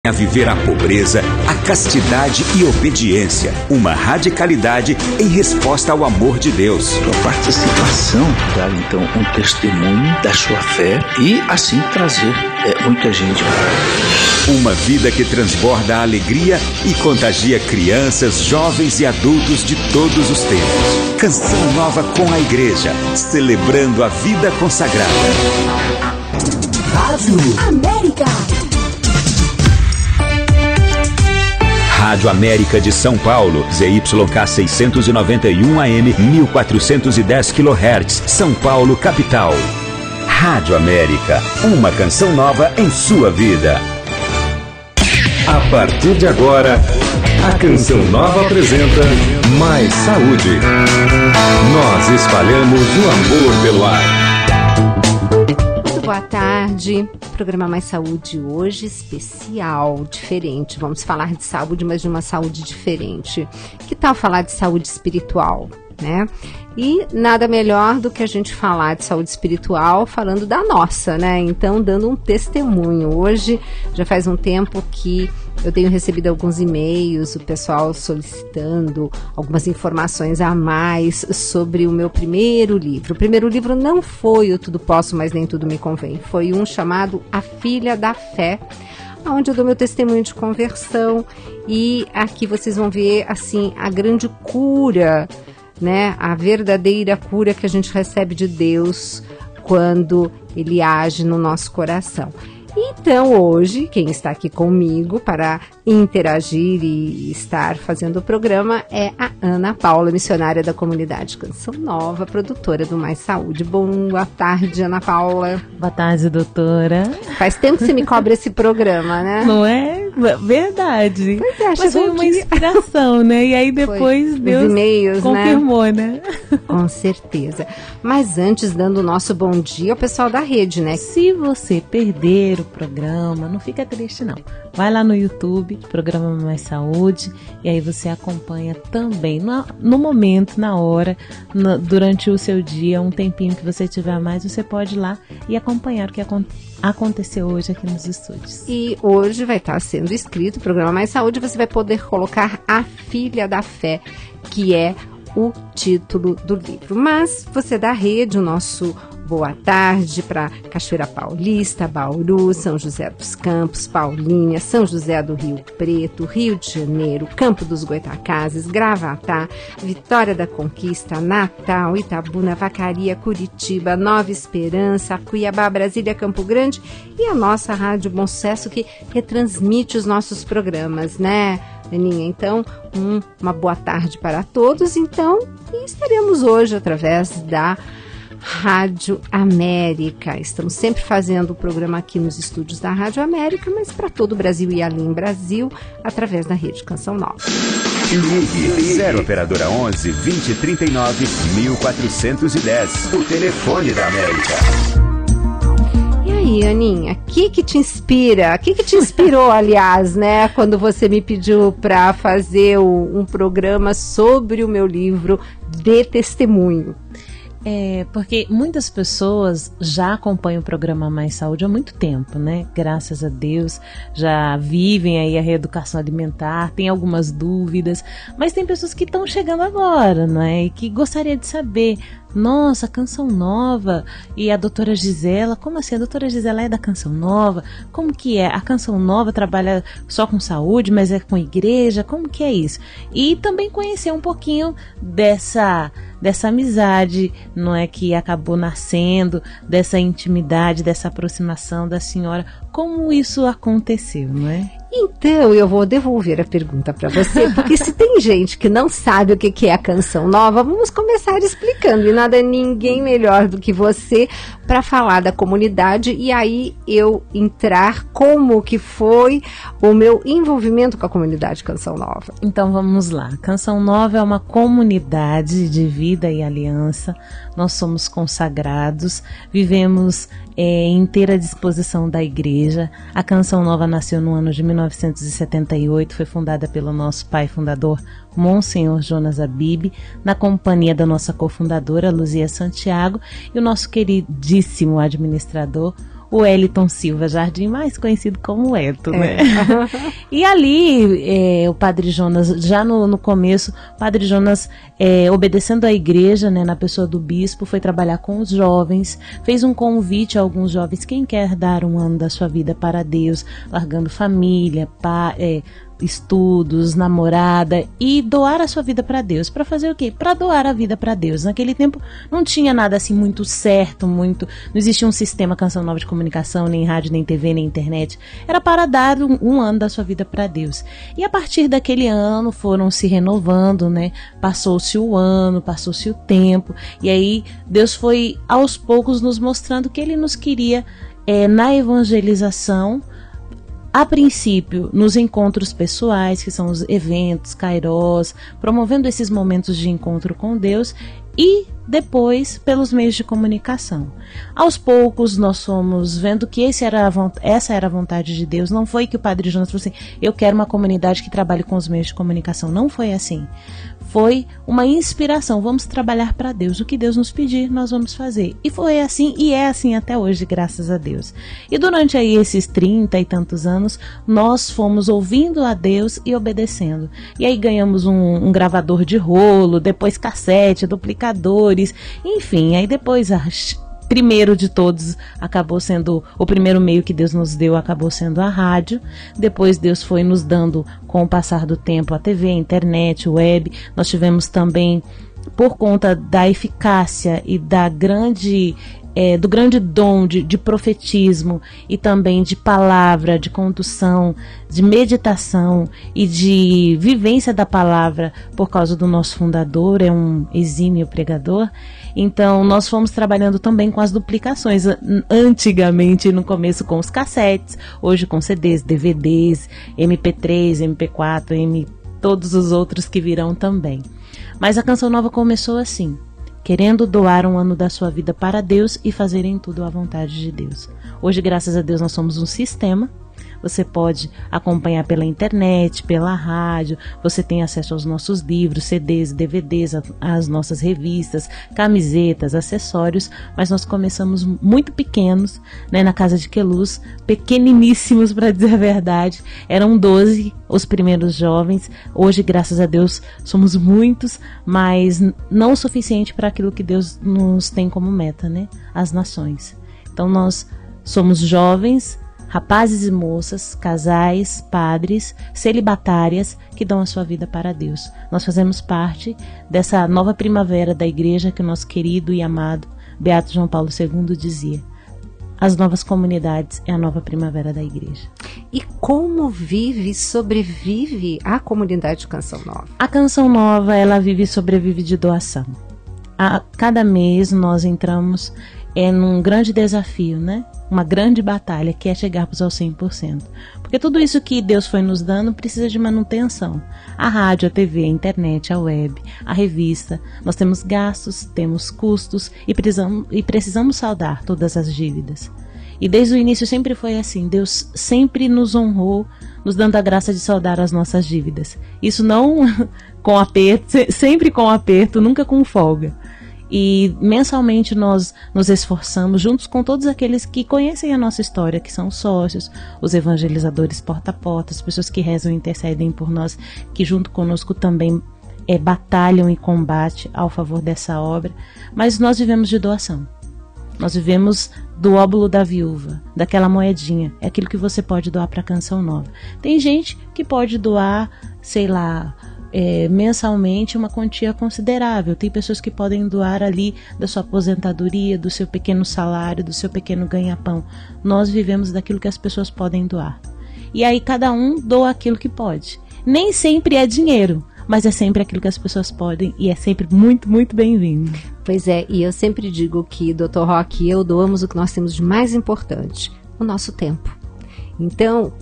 A viver a pobreza, a castidade e obediência. Uma radicalidade em resposta ao amor de Deus. Sua participação dar então um testemunho da sua fé e assim trazer muita gente para uma vida que transborda a alegria e contagia crianças, jovens e adultos de todos os tempos. Canção nova com a igreja, celebrando a vida consagrada. Rádio América. Rádio América de São Paulo, ZYK 691 AM, 1410 kHz, São Paulo, capital. Rádio América, uma canção nova em sua vida. A partir de agora, a Canção Nova apresenta Mais Saúde. Nós espalhamos o amor pelo ar. Boa tarde, programa Mais Saúde hoje especial, diferente. Vamos falar de saúde, mas de uma saúde diferente. Que tal falar de saúde espiritual, né? E nada melhor do que a gente falar de saúde espiritual falando da nossa, né? Então, dando um testemunho. Hoje, já faz um tempo que eu tenho recebido alguns e-mails, o pessoal solicitando algumas informações a mais sobre o meu primeiro livro. O primeiro livro não foi o Tudo Posso, mas Nem Tudo Me Convém. Foi um chamado A Filha da Fé, onde eu dou meu testemunho de conversão. E aqui vocês vão ver, assim, a grande cura, né? A verdadeira cura que a gente recebe de Deus quando Ele age no nosso coração. Então, hoje, quem está aqui comigo para interagir e estar fazendo o programa é a Ana Paula, missionária da comunidade Canção Nova, produtora do Mais Saúde. Boa tarde, Ana Paula. Boa tarde, doutora. Faz tempo que você me cobra esse programa, né? Não é? Verdade. Pois é, mas foi uma inspiração, né? E aí depois Deus confirmou, né? Com certeza. Mas antes, dando o nosso bom dia ao pessoal da rede, né? Se você perder o programa, não fica triste não. Vai lá no YouTube, Programa Mais Saúde, e aí você acompanha também no momento, na hora, durante o seu dia, um tempinho que você tiver a mais, você pode ir lá e acompanhar o que aconteceu hoje aqui nos estúdios. E hoje vai estar sendo escrito o Programa Mais Saúde, você vai poder colocar A Filha da Fé, que é o título do livro. Mas você da rede, o nosso boa tarde para Cachoeira Paulista, Bauru, São José dos Campos, Paulínia, São José do Rio Preto, Rio de Janeiro, Campo dos Goitacazes, Gravatá, Vitória da Conquista, Natal, Itabuna, Vacaria, Curitiba, Nova Esperança, Cuiabá, Brasília, Campo Grande e a nossa Rádio Bom Sucesso que retransmite os nossos programas, né, Aninha? Então, uma boa tarde para todos. Então, e estaremos hoje através da Rádio América. Estamos sempre fazendo o programa aqui nos estúdios da Rádio América, mas para todo o Brasil e além Brasil, através da Rede Canção Nova. Ligue 0 Operadora 11 2039 1410, o telefone da América. E aí, Aninha, o que te inspira? O que te inspirou, aliás, né, quando você me pediu para fazer um programa sobre o meu livro de testemunho? Porque muitas pessoas já acompanham o programa Mais Saúde há muito tempo, né? Graças a Deus, já vivem aí a reeducação alimentar, tem algumas dúvidas, mas tem pessoas que estão chegando agora, né? E que gostaria de saber, nossa, Canção Nova e a doutora Gisela, como assim? A doutora Gisela é da Canção Nova? Como que é? A Canção Nova trabalha só com saúde, mas é com igreja? Como que é isso? E também conhecer um pouquinho dessa amizade, não é, que acabou nascendo, dessa intimidade, dessa aproximação da senhora, como isso aconteceu, não é? Então, eu vou devolver a pergunta para você, porque se tem gente que não sabe o que é a Canção Nova, vamos começar explicando. E nada, ninguém melhor do que você para falar da comunidade e aí eu entrar como que foi o meu envolvimento com a comunidade Canção Nova. Então, vamos lá. Canção Nova é uma comunidade de vida e aliança. Nós somos consagrados, vivemos em inteira disposição da igreja. A Canção Nova nasceu no ano de 1978, foi fundada pelo nosso pai fundador, Monsenhor Jonas Abib, na companhia da nossa cofundadora, Luzia Santiago, e o nosso queridíssimo administrador, o Wellington Silva Jardim, mais conhecido como Eto, né? E ali, o Padre Jonas, já no começo, o Padre Jonas, obedecendo à igreja, né, na pessoa do bispo, foi trabalhar com os jovens, fez um convite a alguns jovens: quem quer dar um ano da sua vida para Deus, largando família, estudos, namorada, e doar a sua vida para Deus. Para fazer o quê? Para doar a vida para Deus. Naquele tempo não tinha nada assim muito certo, não existia um sistema Canção Nova de comunicação, nem rádio, nem TV, nem internet. Era para dar um ano da sua vida para Deus. E a partir daquele ano foram se renovando, né? Passou-se o ano, passou-se o tempo, e aí Deus foi aos poucos nos mostrando que Ele nos queria na evangelização. A princípio, nos encontros pessoais, que são os eventos, kairós, promovendo esses momentos de encontro com Deus, e depois pelos meios de comunicação. Aos poucos nós fomos vendo que essa era a vontade de Deus. Não foi que o Padre Jonas falou assim: eu quero uma comunidade que trabalhe com os meios de comunicação. Não foi assim. Foi uma inspiração. Vamos trabalhar para Deus. O que Deus nos pedir, nós vamos fazer. E foi assim, e é assim até hoje, graças a Deus. E durante aí esses 30 e tantos anos, nós fomos ouvindo a Deus e obedecendo. E aí ganhamos um gravador de rolo, depois cassete, duplicadores, enfim. Aí depois primeiro de todos acabou sendo o primeiro meio que Deus nos deu, acabou sendo a rádio. Depois Deus foi nos dando, com o passar do tempo, a TV, a internet, o web. Nós tivemos também, por conta da eficácia e do grande dom de profetismo, e também de palavra, de condução, de meditação e de vivência da palavra, por causa do nosso fundador, é um exímio pregador. Então nós fomos trabalhando também com as duplicações, antigamente no começo com os cassetes, hoje com CDs, DVDs, MP3, MP4, todos os outros que virão também. Mas a Canção Nova começou assim: querendo doar um ano da sua vida para Deus e fazer em tudo a vontade de Deus. Hoje, graças a Deus, nós somos um sistema. Você pode acompanhar pela internet, pela rádio, você tem acesso aos nossos livros, CDs, DVDs, às nossas revistas, camisetas, acessórios, mas nós começamos muito pequenos, né, na casa de Queluz, pequeniníssimos, para dizer a verdade. Eram 12 os primeiros jovens. Hoje, graças a Deus, somos muitos, mas não o suficiente para aquilo que Deus nos tem como meta, né? As nações. Então nós somos jovens, rapazes e moças, casais, padres, celibatárias que dão a sua vida para Deus. Nós fazemos parte dessa nova primavera da igreja que o nosso querido e amado Beato João Paulo II dizia: as novas comunidades é a nova primavera da igreja. E como vive e sobrevive a comunidade Canção Nova? A Canção Nova, ela vive e sobrevive de doação. A cada mês nós entramos num grande desafio, né? Uma grande batalha, que é chegarmos ao 100%. Porque tudo isso que Deus foi nos dando precisa de manutenção. A rádio, a TV, a internet, a web, a revista. Nós temos gastos, temos custos e precisamos saldar todas as dívidas. E desde o início sempre foi assim. Deus sempre nos honrou, nos dando a graça de saldar as nossas dívidas. Isso não com aperto, sempre com aperto, nunca com folga. E mensalmente nós nos esforçamos, juntos com todos aqueles que conhecem a nossa história, que são os sócios, os evangelizadores porta a porta, as pessoas que rezam e intercedem por nós, que junto conosco também batalham e combatem ao favor dessa obra. Mas nós vivemos de doação. Nós vivemos do óbolo da viúva, daquela moedinha. É aquilo que você pode doar para a Canção Nova. Tem gente que pode doar, sei lá, mensalmente uma quantia considerável. Tem pessoas que podem doar ali da sua aposentadoria, do seu pequeno salário, do seu pequeno ganha-pão. Nós vivemos daquilo que as pessoas podem doar. E aí cada um doa aquilo que pode. Nem sempre é dinheiro, mas é sempre aquilo que as pessoas podem, e é sempre muito, muito bem-vindo. Pois é, e eu sempre digo que Dr. Roque e eu doamos o que nós temos de mais importante: o nosso tempo. Então,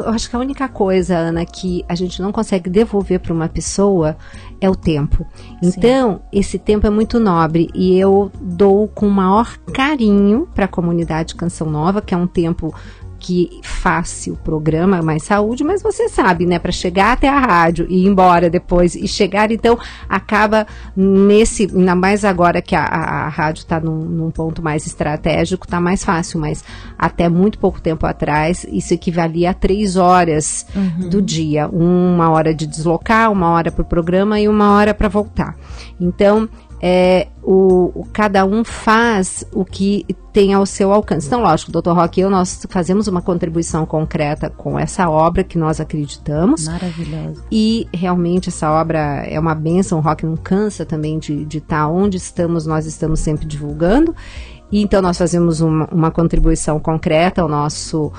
eu acho que a única coisa, Ana, que a gente não consegue devolver para uma pessoa é o tempo. Então, sim, esse tempo é muito nobre, e eu dou com o maior carinho para a comunidade Canção Nova, que é um tempo que faça o programa Mais Saúde, mas você sabe, né, para chegar até a rádio e ir embora depois e chegar, então acaba ainda mais agora que a rádio está num ponto mais estratégico, está mais fácil, mas até muito pouco tempo atrás isso equivalia a 3 horas do dia, 1 hora de deslocar, 1 hora para o programa e 1 hora para voltar. Então cada um faz o que tem ao seu alcance. Então, lógico, Dr. Roque e eu, nós fazemos uma contribuição concreta com essa obra que nós acreditamos. Maravilhosa. E realmente essa obra é uma bênção. O Roque não cansa também de estar onde estamos, nós estamos sempre divulgando. E então nós fazemos uma contribuição concreta, o nosso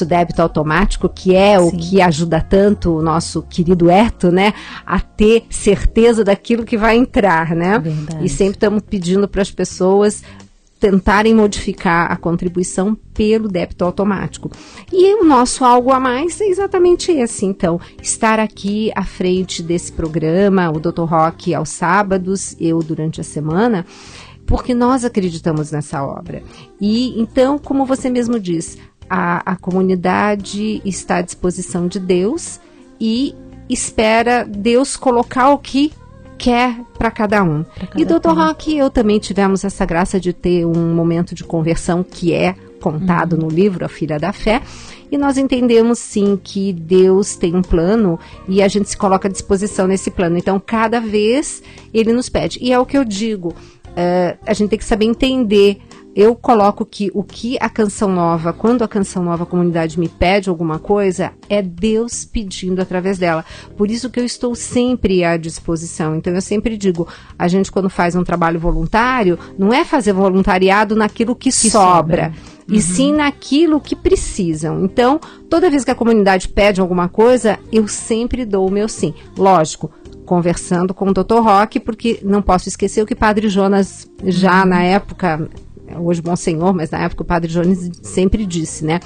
débito automático, que é o que ajuda tanto o nosso querido Eto, né, a ter certeza daquilo que vai entrar, né? Verdade. E sempre estamos pedindo para as pessoas tentarem modificar a contribuição pelo débito automático. E o nosso algo a mais é exatamente esse, então, estar aqui à frente desse programa, o Dr. Roque aos sábados, eu durante a semana, porque nós acreditamos nessa obra. E então, como você mesmo diz, a comunidade está à disposição de Deus e espera Deus colocar o que quer para cada um. E Dr. Roque e eu também tivemos essa graça de ter um momento de conversão que é contado no livro A Filha da Fé, e nós entendemos sim que Deus tem um plano e a gente se coloca à disposição nesse plano. Então, cada vez Ele nos pede. E é o que eu digo, a gente tem que saber entender. Eu coloco que o que a Canção Nova, quando a Canção Nova, a comunidade me pede alguma coisa, é Deus pedindo através dela. Por isso que eu estou sempre à disposição. Então eu sempre digo, a gente quando faz um trabalho voluntário, não é fazer voluntariado naquilo que sobra. E sim naquilo que precisam. Então, toda vez que a comunidade pede alguma coisa, eu sempre dou o meu sim. Lógico, conversando com o Dr. Roque, porque não posso esquecer o que Padre Jonas, já na época, hoje Monsenhor, mas na época o Padre Jonas sempre disse, né?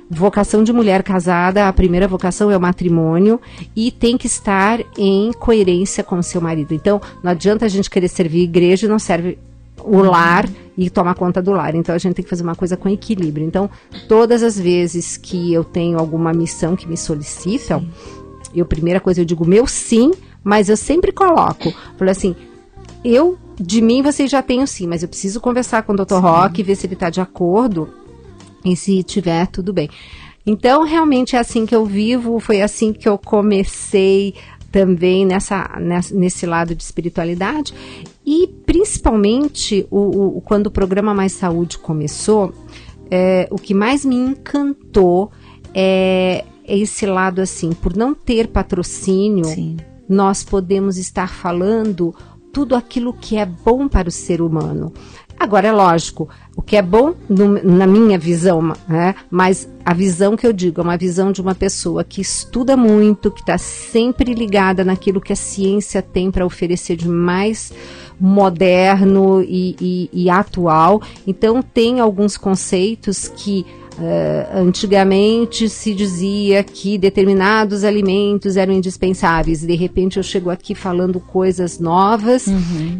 Vocação de mulher casada, a primeira vocação é o matrimônio e tem que estar em coerência com o seu marido. Então, não adianta a gente querer servir a igreja e não serve o lar e tomar conta do lar. Então, a gente tem que fazer uma coisa com equilíbrio. Então, todas as vezes que eu tenho alguma missão que me solicitam, primeira coisa eu digo meu sim, mas eu sempre coloco, falo assim, de mim vocês já têm o sim, mas eu preciso conversar com o Dr. Roque, ver se ele está de acordo e se tiver, tudo bem. Então, realmente é assim que eu vivo, foi assim que eu comecei também nesse lado de espiritualidade e principalmente quando o programa Mais Saúde começou, o que mais me encantou é esse lado assim, por não ter patrocínio, nós podemos estar falando tudo aquilo que é bom para o ser humano. Agora, é lógico, o que é bom na minha visão, né? Mas a visão que eu digo é uma visão de uma pessoa que estuda muito, que está sempre ligada naquilo que a ciência tem para oferecer de mais moderno e atual. Então, tem alguns conceitos que antigamente se dizia que determinados alimentos eram indispensáveis. De repente eu chego aqui falando coisas novas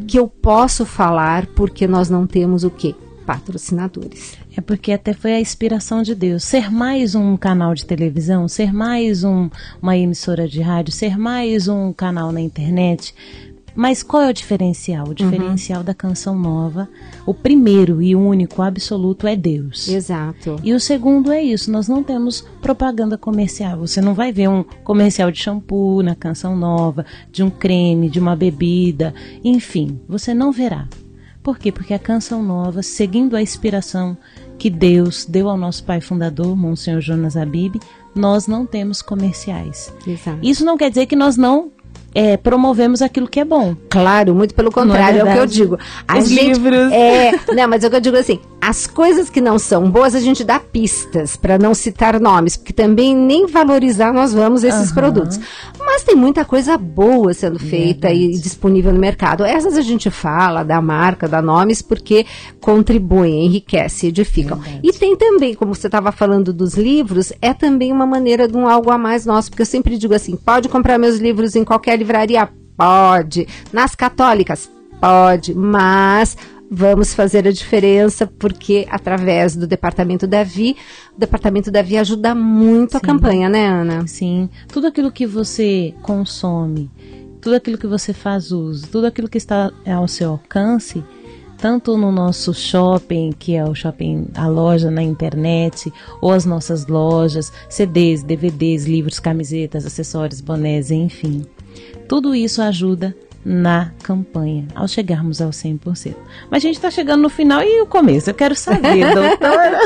que eu posso falar porque nós não temos o quê? Patrocinadores. É porque até foi a inspiração de Deus. Ser mais um canal de televisão, ser mais uma emissora de rádio, ser mais um canal na internet. Mas qual é o diferencial? O diferencial da Canção Nova, o primeiro e único absoluto é Deus. Exato. E o segundo é isso, nós não temos propaganda comercial. Você não vai ver um comercial de shampoo na Canção Nova, de um creme, de uma bebida, enfim, você não verá. Por quê? Porque a Canção Nova, seguindo a inspiração que Deus deu ao nosso pai fundador, Monsenhor Jonas Abib, nós não temos comerciais. Exato. Isso não quer dizer que nós não promovemos aquilo que é bom. Claro, muito pelo contrário, é o que eu digo. Os livros. Não, mas é o que eu digo assim, as coisas que não são boas a gente dá pistas, para não citar nomes, porque também nem valorizar nós vamos esses produtos. Mas tem muita coisa boa sendo feita e disponível no mercado. Essas a gente fala, dá marca, dá nomes, porque contribuem, enriquecem, edificam. E tem também, como você estava falando dos livros, é também uma maneira de um algo a mais nosso, porque eu sempre digo assim, pode comprar meus livros em qualquer livraria? Pode. Nas católicas? Pode. Mas vamos fazer a diferença, porque através do Departamento Davi, o Departamento Davi ajuda muito a campanha, né, Ana? Sim, tudo aquilo que você consome, tudo aquilo que você faz uso, tudo aquilo que está ao seu alcance, tanto no nosso shopping, que é o shopping, a loja na internet, ou as nossas lojas, CDs, DVDs, livros, camisetas, acessórios, bonés, enfim. Tudo isso ajuda na campanha, ao chegarmos ao 100%. Mas a gente está chegando no final e o começo. Eu quero saber, doutora.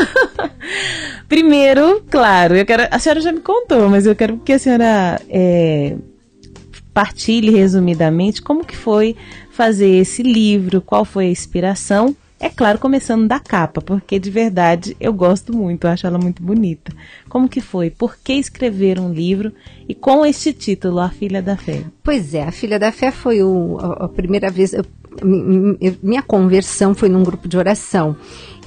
Primeiro, claro, a senhora já me contou, mas eu quero que a senhora partilhe resumidamente como que foi fazer esse livro, qual foi a inspiração. É claro, começando da capa, porque de verdade eu gosto muito, eu acho ela muito bonita. Como que foi? Por que escrever um livro e com este título, A Filha da Fé? Pois é, A Filha da Fé foi a primeira vez, minha conversão foi num grupo de oração.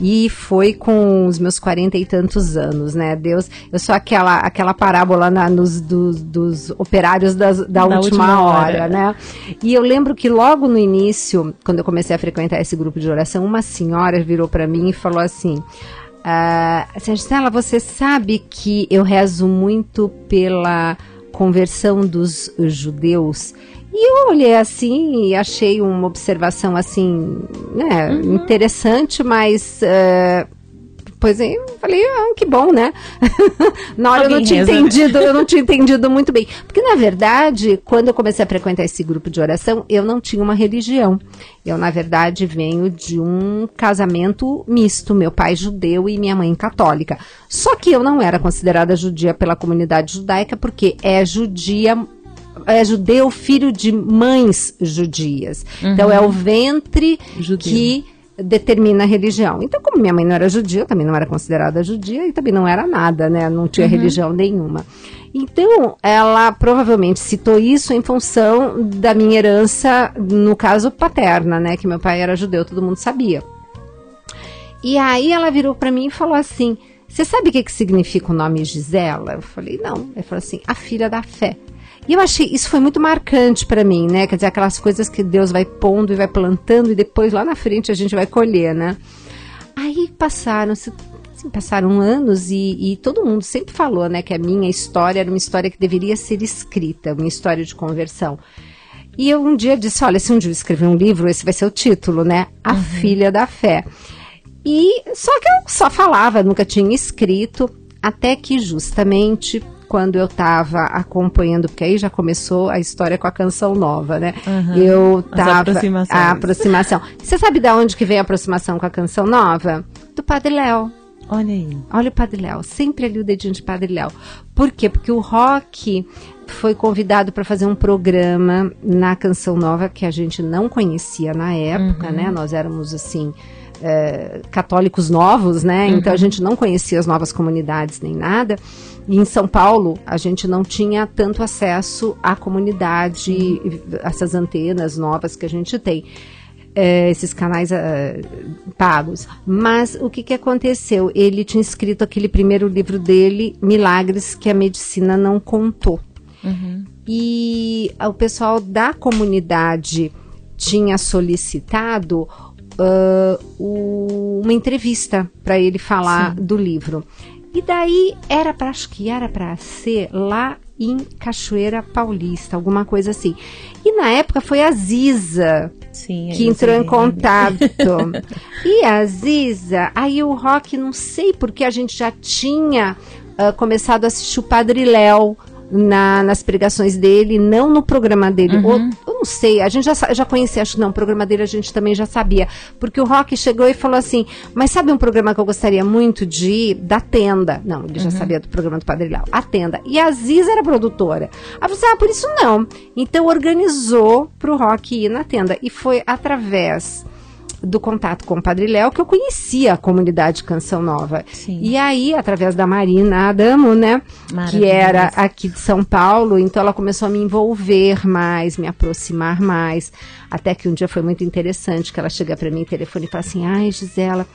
E foi com os meus 40 e tantos anos, né? Deus, eu sou aquela parábola dos operários da última hora, né? E eu lembro que logo no início, quando eu comecei a frequentar esse grupo de oração, uma senhora virou para mim e falou assim: Gisela, você sabe que eu rezo muito pela conversão dos judeus? E eu olhei assim e achei uma observação assim, né, interessante, mas depois eu falei, que bom, né? Na hora eu não tinha entendido muito bem. Porque, na verdade, quando eu comecei a frequentar esse grupo de oração, eu não tinha uma religião. Eu, na verdade, venho de um casamento misto, meu pai judeu e minha mãe católica. Só que eu não era considerada judia pela comunidade judaica, porque é judeu, filho de mães judias. Então, é o ventre judeu que determina a religião. Então, como minha mãe não era judia, eu também não era considerada judia e também não era nada, né? Não tinha religião nenhuma. Então, ela provavelmente citou isso em função da minha herança, no caso, paterna, né? Que meu pai era judeu, todo mundo sabia. E aí, ela virou para mim e falou assim: você sabe o que significa o nome Gisela? Eu falei, não. Ela falou assim: a filha da fé. E eu achei, isso foi muito marcante para mim, né? Quer dizer, aquelas coisas que Deus vai pondo e vai plantando e depois lá na frente a gente vai colher, né? Aí passaram anos e todo mundo sempre falou, né, que a minha história era uma história que deveria ser escrita, uma história de conversão. E eu um dia disse, olha, se um dia eu escrever um livro, esse vai ser o título, né? A Filha da Fé. E só que eu só falava, nunca tinha escrito, até que justamente quando eu estava acompanhando, porque aí já começou a história com a Canção Nova, né? Eu tava a aproximação. Você sabe de onde que vem a aproximação com a Canção Nova? Do Padre Léo. Olha aí. Olha o Padre Léo, sempre ali o dedinho de Padre Léo. Por quê? Porque o Rock foi convidado para fazer um programa na Canção Nova que a gente não conhecia na época, né? Nós éramos assim, católicos novos, né? Então a gente não conhecia as novas comunidades nem nada. E em São Paulo, a gente não tinha tanto acesso à comunidade, essas antenas novas que a gente tem, esses canais pagos. Mas o que aconteceu? Ele tinha escrito aquele primeiro livro dele, Milagres que a Medicina Não Contou. E o pessoal da comunidade tinha solicitado uma entrevista para ele falar do livro. E daí acho que era para ser lá em Cachoeira Paulista, alguma coisa assim. E na época foi a Ziza que entrou em contato. E a Ziza, aí o Rock, não sei porque a gente já tinha começado a assistir o Padre Léo nas pregações dele, não no programa dele. Ou, eu não sei, a gente já conhecia, acho que não, o programa dele a gente também já sabia. Porque o Rock chegou e falou assim, mas sabe um programa que eu gostaria muito de ir? Da Tenda. Não, ele já sabia do programa do Padre Léo. A Tenda. E a Ziza era produtora. Aí eu falei, por isso não. Então organizou pro Rock ir na Tenda. E foi através do contato com o Padre Léo que eu conhecia a comunidade Canção Nova. E aí, através da Marina Adamo, né, que era aqui de São Paulo, então ela começou a me envolver mais, me aproximar mais, até que um dia foi muito interessante, que ela chega para mim no telefone e fala assim, ai, Gisela,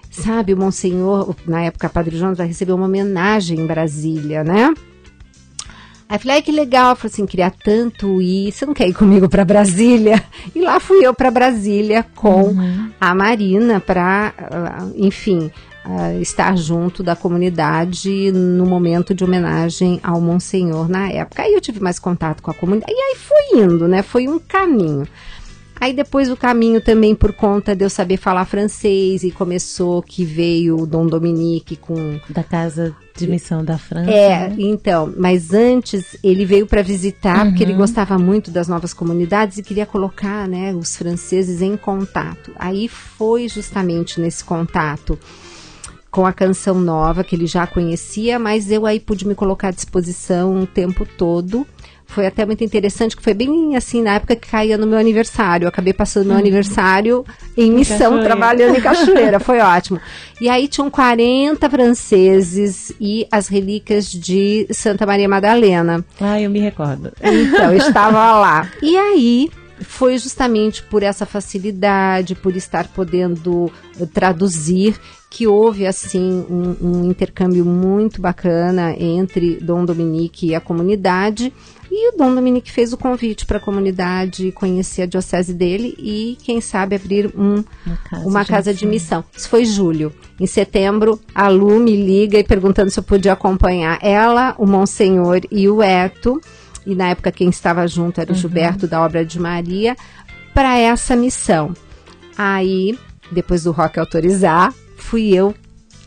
sabe, o Monsenhor, na época Padre Jonas, vai receber uma homenagem em Brasília, né? Aí eu falei, ai, que legal. Eu falei assim, queria tanto ir, você não quer ir comigo para Brasília? E lá fui eu para Brasília com a Marina para, enfim, estar junto da comunidade no momento de homenagem ao Monsenhor na época. Aí eu tive mais contato com a comunidade, e aí fui indo, né? Foi um caminho. Aí depois o caminho também por conta de eu saber falar francês, e começou que veio o Dom Dominique com... Da Casa de Missão da França. Né? Então, mas antes ele veio para visitar, porque ele gostava muito das novas comunidades e queria colocar, né, os franceses em contato. Aí foi justamente nesse contato com a Canção Nova, que ele já conhecia, mas eu aí pude me colocar à disposição o tempo todo. Foi até muito interessante, que foi bem assim, na época que caía no meu aniversário. Eu acabei passando meu aniversário em missão, trabalhando em Cachoeira. Foi ótimo. E aí tinham 40 franceses e as relíquias de Santa Maria Madalena. Ah, eu me recordo. Então, eu estava lá. E aí foi justamente por essa facilidade, por estar podendo traduzir, que houve assim um intercâmbio muito bacana entre Dom Dominique e a comunidade. E o Dom Dominique fez o convite para a comunidade conhecer a diocese dele e, quem sabe, abrir uma casa de missão. Isso foi em julho. Em setembro, a Lu me liga e perguntando se eu podia acompanhar ela, o Monsenhor e o Eto, e na época quem estava junto era o Gilberto, da Obra de Maria, para essa missão. Aí, depois do Roque autorizar, fui eu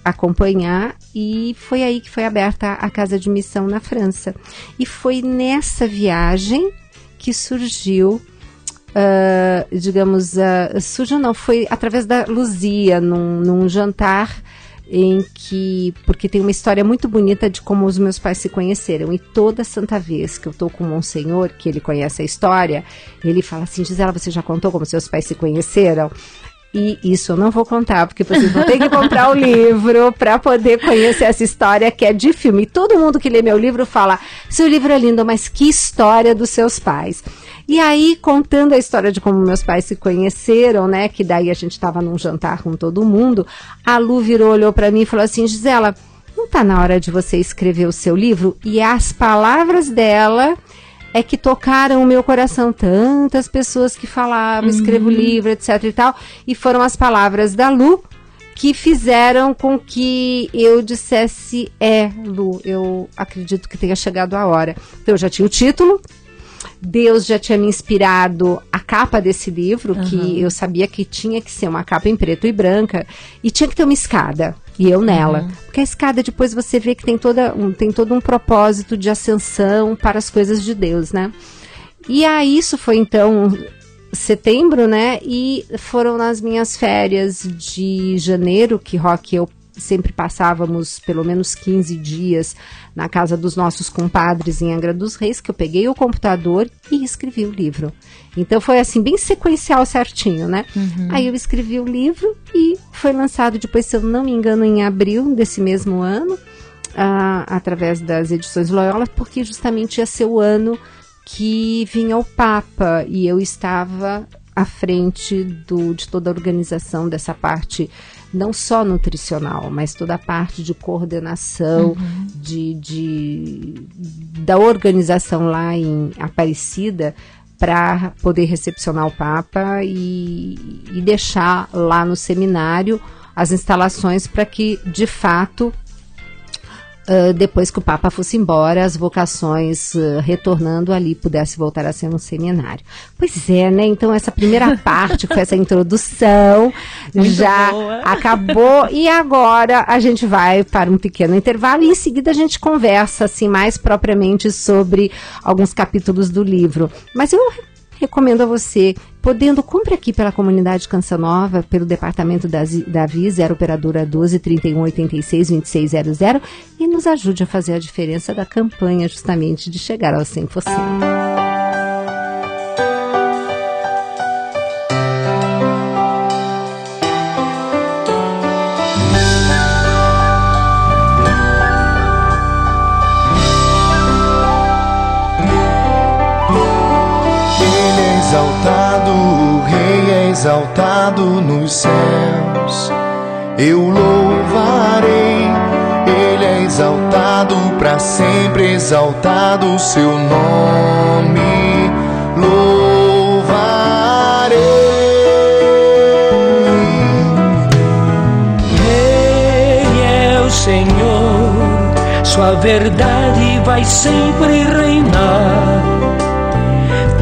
acompanhar, e foi aí que foi aberta a casa de missão na França. E foi nessa viagem que surgiu, foi através da Luzia, num jantar em que, porque tem uma história muito bonita de como os meus pais se conheceram, e toda santa vez que eu tô com o Monsenhor, que ele conhece a história, ele fala assim, Gisela, você já contou como seus pais se conheceram? E isso eu não vou contar, porque vocês vão ter que comprar o livro para poder conhecer essa história, que é de filme. E todo mundo que lê meu livro fala, seu livro é lindo, mas que história dos seus pais. E aí, contando a história de como meus pais se conheceram, né, que daí a gente estava num jantar com todo mundo, a Lu virou, olhou para mim e falou assim, Gisela, não tá na hora de você escrever o seu livro? E as palavras dela é que tocaram o meu coração, tantas pessoas que falavam, escrevo livro, etc e tal, e foram as palavras da Lu que fizeram com que eu dissesse, Lu, eu acredito que tenha chegado a hora. Então eu já tinha o título, Deus já tinha me inspirado a capa desse livro, que eu sabia que tinha que ser uma capa em preto e branca, e tinha que ter uma escada, e eu nela. Porque a escada depois você vê que tem todo um propósito de ascensão para as coisas de Deus, né? E aí isso foi então setembro, né? E foram nas minhas férias de janeiro, que Roque e eu sempre passávamos pelo menos 15 dias na casa dos nossos compadres em Angra dos Reis, que eu peguei o computador e escrevi o livro. Então foi assim, bem sequencial, certinho, né? Aí eu escrevi o livro e foi lançado depois, se eu não me engano, em abril desse mesmo ano, através das edições Loyola, porque justamente ia ser o ano que vinha o Papa, e eu estava à frente de toda a organização dessa parte, não só nutricional, mas toda a parte de coordenação da organização lá em Aparecida, para poder recepcionar o Papa e deixar lá no seminário as instalações para que, de fato, depois que o Papa fosse embora, as vocações retornando ali pudesse voltar a ser um seminário. Pois é, né? Então essa primeira parte, com essa introdução, muito já boa. Acabou, e agora a gente vai para um pequeno intervalo e em seguida a gente conversa assim mais propriamente sobre alguns capítulos do livro. Mas eu recomendo a você, podendo, compre aqui pela comunidade Canção Nova, pelo departamento da Avi, 0 operadora 12 31 86 2600, e nos ajude a fazer a diferença da campanha justamente de chegar aos 100%. O Rei é exaltado nos céus, eu louvarei, Ele é exaltado pra sempre exaltado o seu nome louvarei. Ele é o Senhor, sua verdade vai sempre reinar.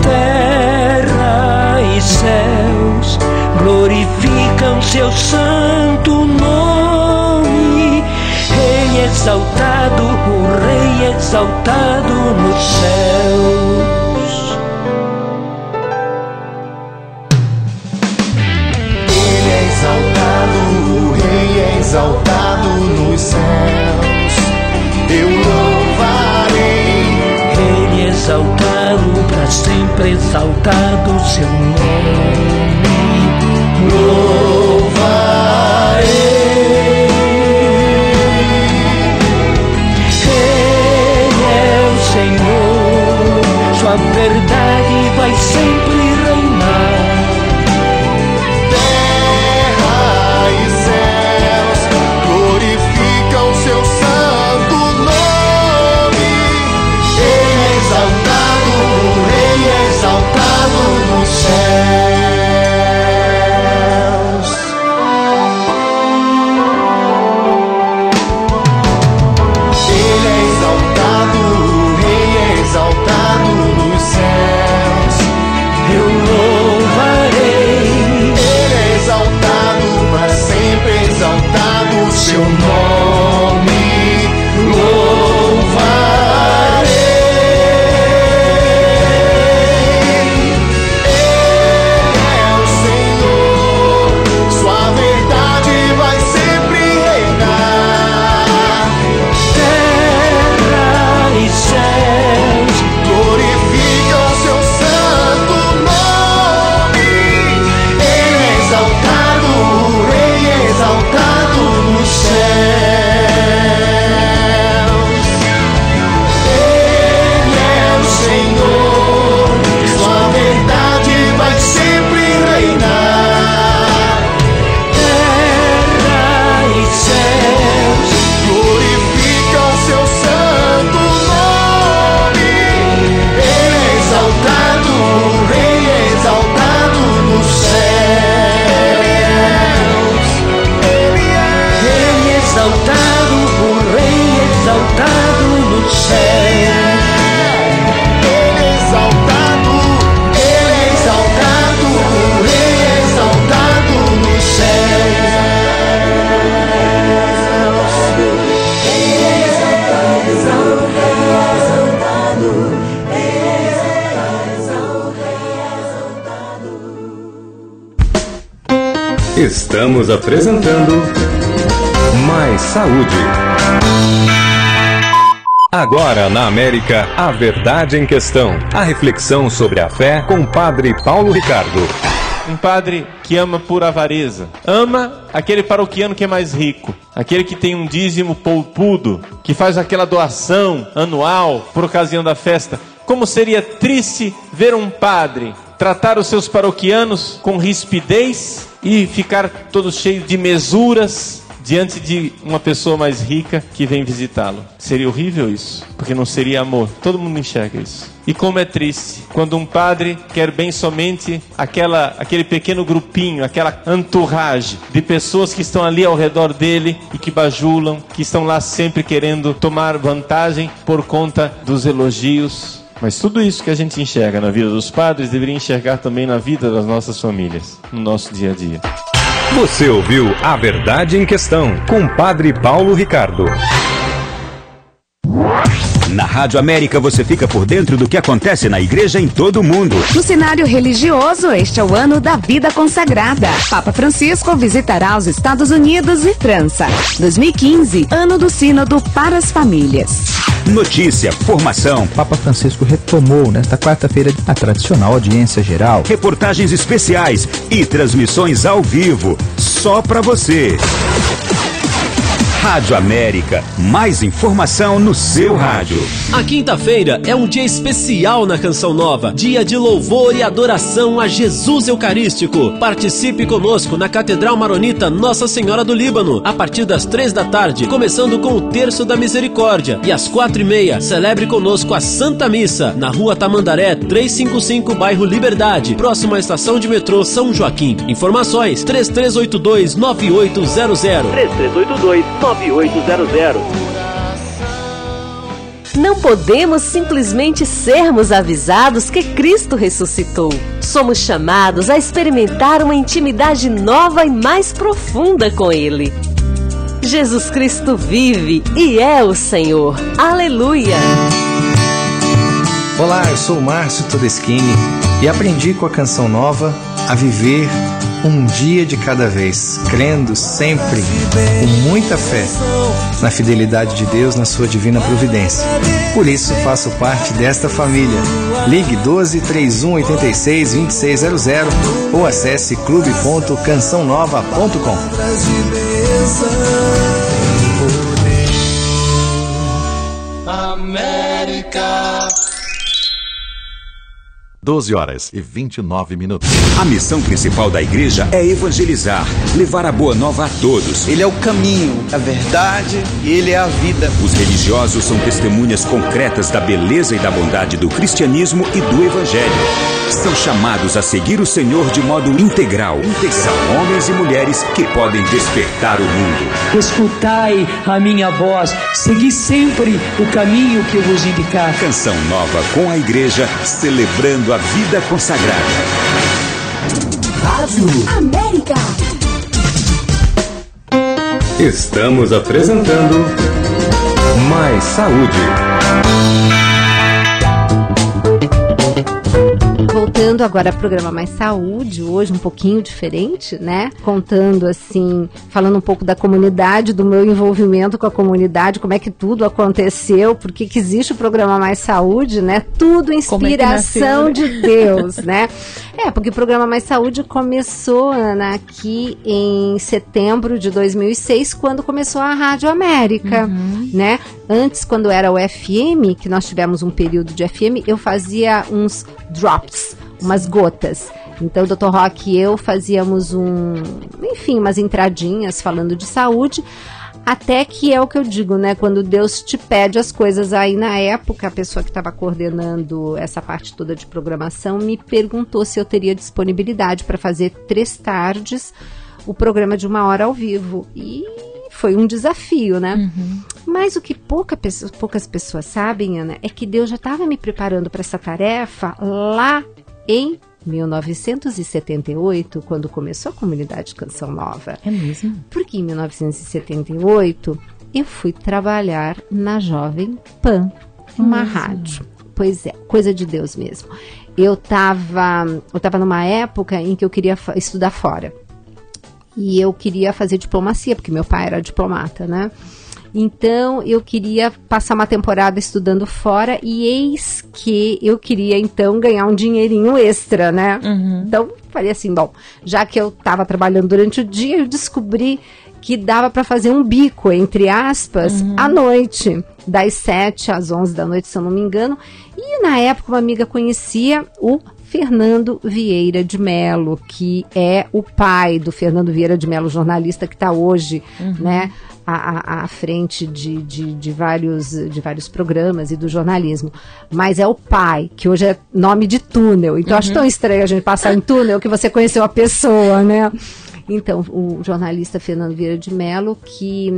Terra e céus glorificam seu santo nome. Rei exaltado, o Rei exaltado nos céus. Ele é exaltado, o Rei é exaltado nos céus. Eu louvarei. Ele exaltado, pra sempre exaltado seu nome louvarei. Ele é o Senhor, sua verdade vai sempre reinar. Terra e céus glorificam seu santo nome. Ele é exaltado, o Rei é exaltado nos céus. Ele é exaltado, o Rei é exaltado nos céus. Eu louvarei. Ele é exaltado, para sempre exaltado o seu nome louvarei. Ele é o Senhor, sua verdade vai sempre reinar. Terra e céus Glorificam seu santo nome. Ele é exaltado, o Rei é exaltado nos céus. Ele é o Senhor, sua verdade vai sempre reinar. terra e céus Glorificam seu santo nome. Ele é exaltado, o Rei é exaltado nos céus. Ele é exaltado, o Rei exaltado no céu. Ele é exaltado, ele é exaltado, o Rei é exaltado nos céus. Estamos apresentando Mais Saúde. Agora na América, a verdade em questão. A reflexão sobre a fé com o Padre Paulo Ricardo. Um padre que ama por avareza. Ama aquele paroquiano que é mais rico. Aquele que tem um dízimo poupudo, que faz aquela doação anual por ocasião da festa. Como seria triste ver um padre tratar os seus paroquianos com rispidez e ficar todo cheio de mesuras diante de uma pessoa mais rica que vem visitá-lo. Seria horrível isso, porque não seria amor. Todo mundo enxerga isso. E como é triste quando um padre quer bem somente aquele pequeno grupinho, aquela entourage de pessoas que estão ali ao redor dele e que bajulam, que estão lá sempre querendo tomar vantagem por conta dos elogios. Mas tudo isso que a gente enxerga na vida dos padres deveria enxergar também na vida das nossas famílias, no nosso dia a dia. Você ouviu A Verdade em Questão com o Padre Paulo Ricardo. Na Rádio América você fica por dentro do que acontece na igreja em todo o mundo. No cenário religioso, este é o ano da vida consagrada. Papa Francisco visitará os Estados Unidos e França. 2015, ano do Sínodo para as Famílias. Notícia, formação. Papa Francisco retomou nesta quarta-feira a tradicional audiência geral. Reportagens especiais e transmissões ao vivo, só pra você. Rádio América, mais informação no seu rádio. A quinta-feira é um dia especial na Canção Nova, dia de louvor e adoração a Jesus Eucarístico. Participe conosco na Catedral Maronita Nossa Senhora do Líbano, a partir das 3 da tarde, começando com o Terço da Misericórdia. E às 4h30, celebre conosco a Santa Missa, na Rua Tamandaré, 355, bairro Liberdade, próximo à estação de metrô São Joaquim. Informações 3382-9800. 3382-9800. Não podemos simplesmente sermos avisados que Cristo ressuscitou. Somos chamados a experimentar uma intimidade nova e mais profunda com Ele. Jesus Cristo vive e é o Senhor. Aleluia! Olá, eu sou o Márcio Todeschini e aprendi com a Canção Nova a viver um dia de cada vez, crendo sempre, com muita fé, na fidelidade de Deus, na sua divina providência. Por isso, faço parte desta família. Ligue 12 31 86 2600 ou acesse clube.cançãonova.com. 12h29. A missão principal da igreja é evangelizar, levar a boa nova a todos. Ele é o caminho, a verdade e ele é a vida. Os religiosos são testemunhas concretas da beleza e da bondade do cristianismo e do evangelho. São chamados a seguir o Senhor de modo integral. São homens e mulheres que podem despertar o mundo. Escutai a minha voz, segui sempre o caminho que eu vos indicar. Canção Nova com a igreja, celebrando a vida consagrada. Rádio América. Estamos apresentando Mais Saúde. Voltando agora ao programa Mais Saúde, hoje um pouquinho diferente, né? Contando assim, falando um pouco da comunidade, do meu envolvimento com a comunidade, como é que tudo aconteceu, por que existe o programa Mais Saúde, né? Tudo inspiração de Deus, né? Porque o programa Mais Saúde começou, Ana, aqui em setembro de 2006, quando começou a Rádio América, né? Antes, quando era o FM, que nós tivemos um período de FM, eu fazia uns drops, umas gotas. Então o Dr. Roque e eu fazíamos umas entradinhas falando de saúde, até que é o que eu digo, né? Quando Deus te pede as coisas. Aí na época, a pessoa que estava coordenando essa parte toda de programação me perguntou se eu teria disponibilidade para fazer 3 tardes o programa de 1 hora ao vivo. E foi um desafio, né? Mas o que poucas pessoas sabem, Ana, é que Deus já estava me preparando para essa tarefa lá em 1978, quando começou a comunidade Canção Nova. É mesmo? Porque em 1978 eu fui trabalhar na Jovem Pan, uma rádio. Pois é, coisa de Deus mesmo. Eu tava numa época em que eu queria estudar fora. E eu queria fazer diplomacia, porque meu pai era diplomata, né? Então, eu queria passar uma temporada estudando fora e eis que eu queria, então, ganhar um dinheirinho extra, né? Então, falei assim, bom, já que eu estava trabalhando durante o dia, eu descobri que dava para fazer um bico, entre aspas, à noite, das 7 às 11 da noite, se eu não me engano. E, na época, uma amiga conhecia o Fernando Vieira de Mello, que é o pai do Fernando Vieira de Mello, jornalista que está hoje, né, à frente de vários programas e do jornalismo. Mas é o pai, que hoje é nome de túnel. Então, acho tão estranho a gente passar em túnel que você conheceu a pessoa, né? Então, o jornalista Fernando Vieira de Mello, que...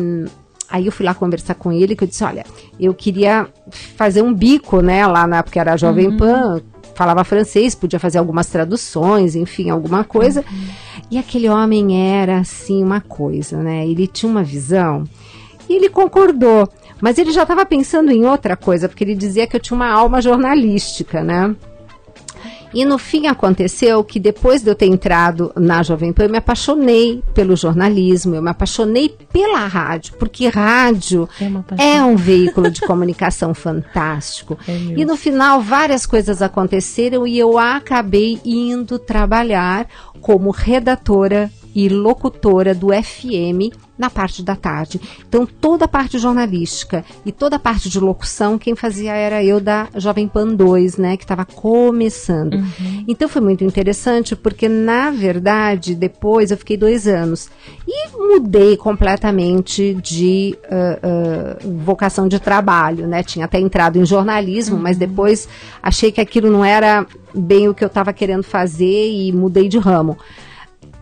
Aí eu fui lá conversar com ele, que eu disse, olha, eu queria fazer um bico, né, lá porque era a Jovem Pan, falava francês, podia fazer algumas traduções, enfim, alguma coisa. E aquele homem era, assim, uma coisa, né? Ele tinha uma visão e ele concordou. Mas ele já estava pensando em outra coisa, porque ele dizia que eu tinha uma alma jornalística, né? E no fim aconteceu que depois de eu ter entrado na Jovem Pan, eu me apaixonei pelo jornalismo, eu me apaixonei pela rádio, porque rádio é um veículo de comunicação fantástico. E no final várias coisas aconteceram e eu acabei indo trabalhar como redatora e locutora do FM na parte da tarde. Então, toda a parte jornalística e toda a parte de locução, quem fazia era eu da Jovem Pan 2, né, que estava começando. Então, foi muito interessante, porque, na verdade, depois eu fiquei 2 anos e mudei completamente de vocação de trabalho, né? Tinha até entrado em jornalismo, mas depois achei que aquilo não era bem o que eu estava querendo fazer e mudei de ramo.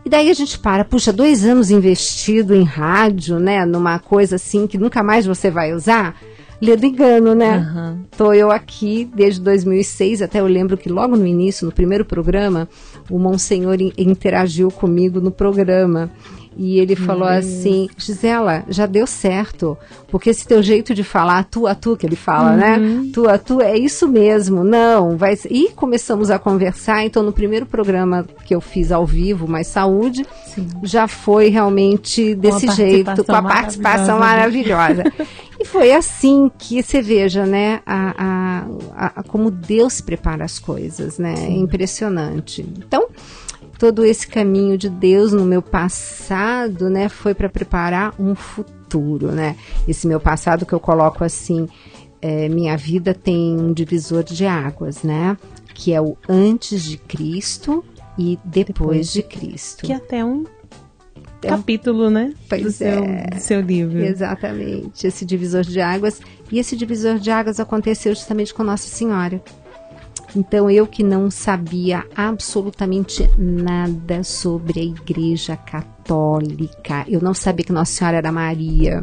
E daí a gente puxa, 2 anos investido em rádio, né, numa coisa assim que nunca mais você vai usar, ledo engano, né? Tô eu aqui desde 2006, até eu lembro que logo no início, no primeiro programa, o Monsenhor interagiu comigo no programa. E ele falou assim, Gisela, já deu certo, porque esse teu jeito de falar, tu a tu, que ele fala, né? Tu a tu, é isso mesmo, não, vai... E começamos a conversar, então no primeiro programa que eu fiz ao vivo, Mais Saúde, já foi realmente desse jeito, com a participação maravilhosa. E foi assim que você veja, né, como Deus prepara as coisas, né? É impressionante. Então, todo esse caminho de Deus no meu passado, né, foi para preparar um futuro, né? Esse meu passado que eu coloco assim, minha vida tem um divisor de águas, né? Que é o antes de Cristo e depois de Cristo. Que até um capítulo, né? Do seu livro. Exatamente, esse divisor de águas. E esse divisor de águas aconteceu justamente com Nossa Senhora. Então, eu que não sabia absolutamente nada sobre a Igreja Católica, eu não sabia que Nossa Senhora era Maria,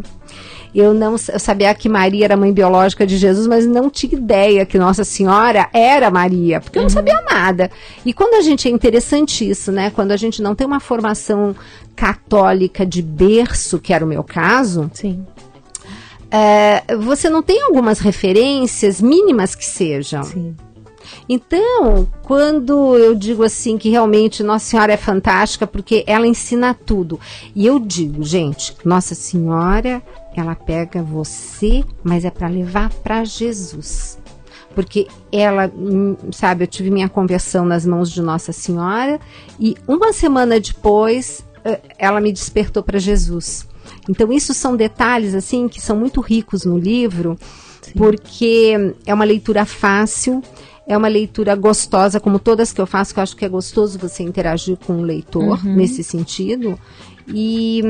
eu sabia que Maria era a mãe biológica de Jesus, mas não tinha ideia que Nossa Senhora era Maria, porque eu não sabia nada. E quando a gente, é interessante isso, né? Quando a gente não tem uma formação católica de berço, que era o meu caso... Sim. Você não tem algumas referências mínimas que sejam. Sim. Então, quando eu digo assim que realmente Nossa Senhora é fantástica, porque ela ensina tudo. E eu digo, gente, Nossa Senhora, ela pega você, mas é para levar para Jesus. Porque ela, sabe, eu tive minha conversão nas mãos de Nossa Senhora e uma semana depois ela me despertou para Jesus. Então, isso são detalhes assim que são muito ricos no livro, porque é uma leitura fácil. É uma leitura gostosa, como todas que eu faço, que eu acho que é gostoso você interagir com o leitor, nesse sentido. E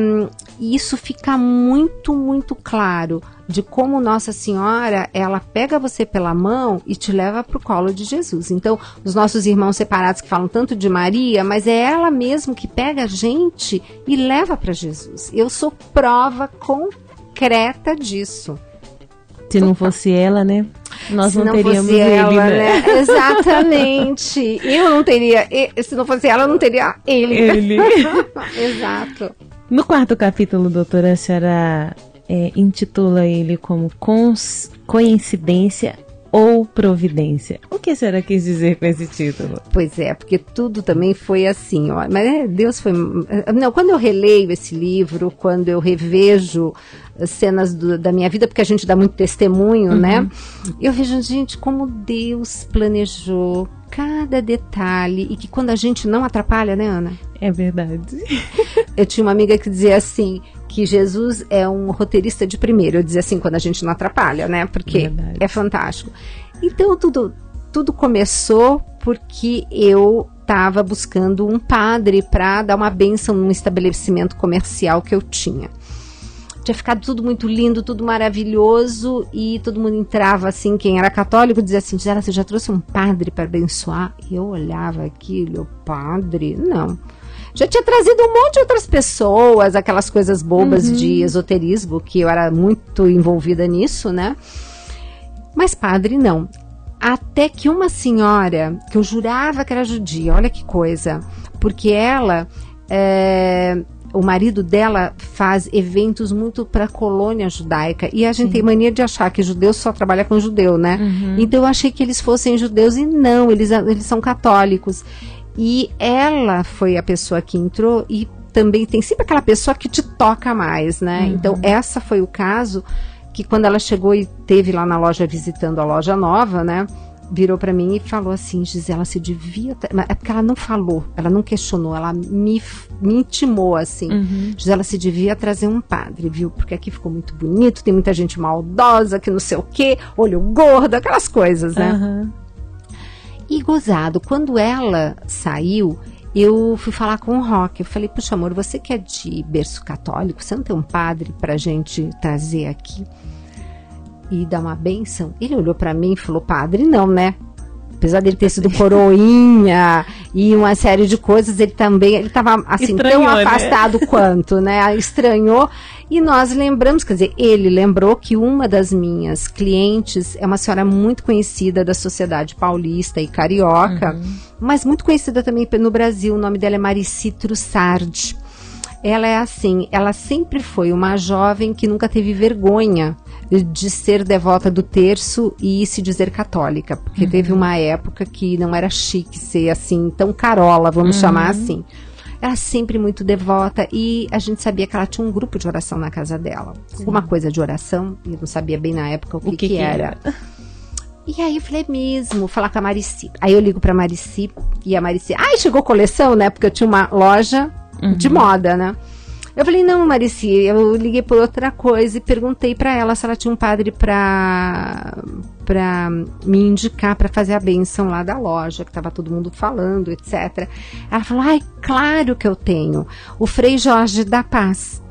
isso fica muito, muito claro de como Nossa Senhora, ela pega você pela mão e te leva para o colo de Jesus. Então, os nossos irmãos separados que falam tanto de Maria, mas é ela mesmo que pega a gente e leva para Jesus. Eu sou prova concreta disso. Se não fosse ela, né? Nós não teríamos ele, ela, né? Exatamente. Eu não teria... Se não fosse ela, eu não teria ele. Exato. No 4º capítulo, doutora, a senhora intitula ele como Coincidência ou Providência. O que a senhora quis dizer com esse título? Pois é, porque tudo também foi assim, ó. Mas Deus foi... Não, quando eu releio esse livro, quando eu revejo cenas da minha vida, porque a gente dá muito testemunho, né? Eu vejo, gente, como Deus planejou cada detalhe e que quando a gente não atrapalha, né, Ana? É verdade. Eu tinha uma amiga que dizia assim, que Jesus é um roteirista de primeiro. Eu dizia assim, quando a gente não atrapalha, né? Porque é fantástico. Então, tudo começou porque eu estava buscando um padre para dar uma bênção num estabelecimento comercial que eu tinha. Tinha ficado tudo muito lindo, tudo maravilhoso, e todo mundo entrava assim, quem era católico dizia assim, Gisela, você já trouxe um padre para abençoar? E eu olhava aquilo, padre? Não. Já tinha trazido um monte de outras pessoas, aquelas coisas bobas de esoterismo, que eu era muito envolvida nisso, né? Mas padre não. Até que uma senhora, que eu jurava que era judia, olha que coisa, porque ela... o marido dela faz eventos muito para a colônia judaica, e a gente tem mania de achar que judeu só trabalha com judeu, né? Então eu achei que eles fossem judeus, e não, eles são católicos. E ela foi a pessoa que entrou, e também tem sempre aquela pessoa que te toca mais, né? Então essa foi o caso que quando ela chegou e teve lá na loja visitando a loja nova, né? virou para mim e falou assim: Gisela, você devia... É porque ela não falou, ela não questionou, ela me intimou assim. Gisela, você devia trazer um padre, viu? Porque aqui ficou muito bonito, tem muita gente maldosa, que não sei o quê, olho gordo, aquelas coisas, né? E gozado, quando ela saiu, eu fui falar com o Roque. Eu falei: puxa, amor, você que é de berço católico, você não tem um padre pra gente trazer aqui e dar uma bênção? Ele olhou pra mim e falou: padre não, né? Apesar dele ter sido coroinha e uma série de coisas, ele estava assim, estranhou, tão afastado, né? Quanto, né? Estranhou. E nós lembramos, quer dizer, ele lembrou que uma das minhas clientes é uma senhora muito conhecida da sociedade paulista e carioca, mas muito conhecida também no Brasil. O nome dela é Marici Trussardi. Ela é assim, ela sempre foi uma jovem que nunca teve vergonha de ser devota do terço e se dizer católica, porque teve uma época que não era chique ser assim, tão carola, vamos chamar assim. Ela sempre muito devota, e a gente sabia que ela tinha um grupo de oração na casa dela. Alguma coisa de oração, eu não sabia bem na época o que era. E aí eu falei: mesmo, falar com a Marici. Aí eu ligo pra Marici, e a Marici: chegou coleção, né? Porque eu tinha uma loja de moda, né? Eu falei: não, Marici, eu liguei por outra coisa e perguntei pra ela se ela tinha um padre pra me indicar pra fazer a bênção lá da loja, que tava todo mundo falando, etc. Ela falou: claro que eu tenho, o Frei Jorge da Paz.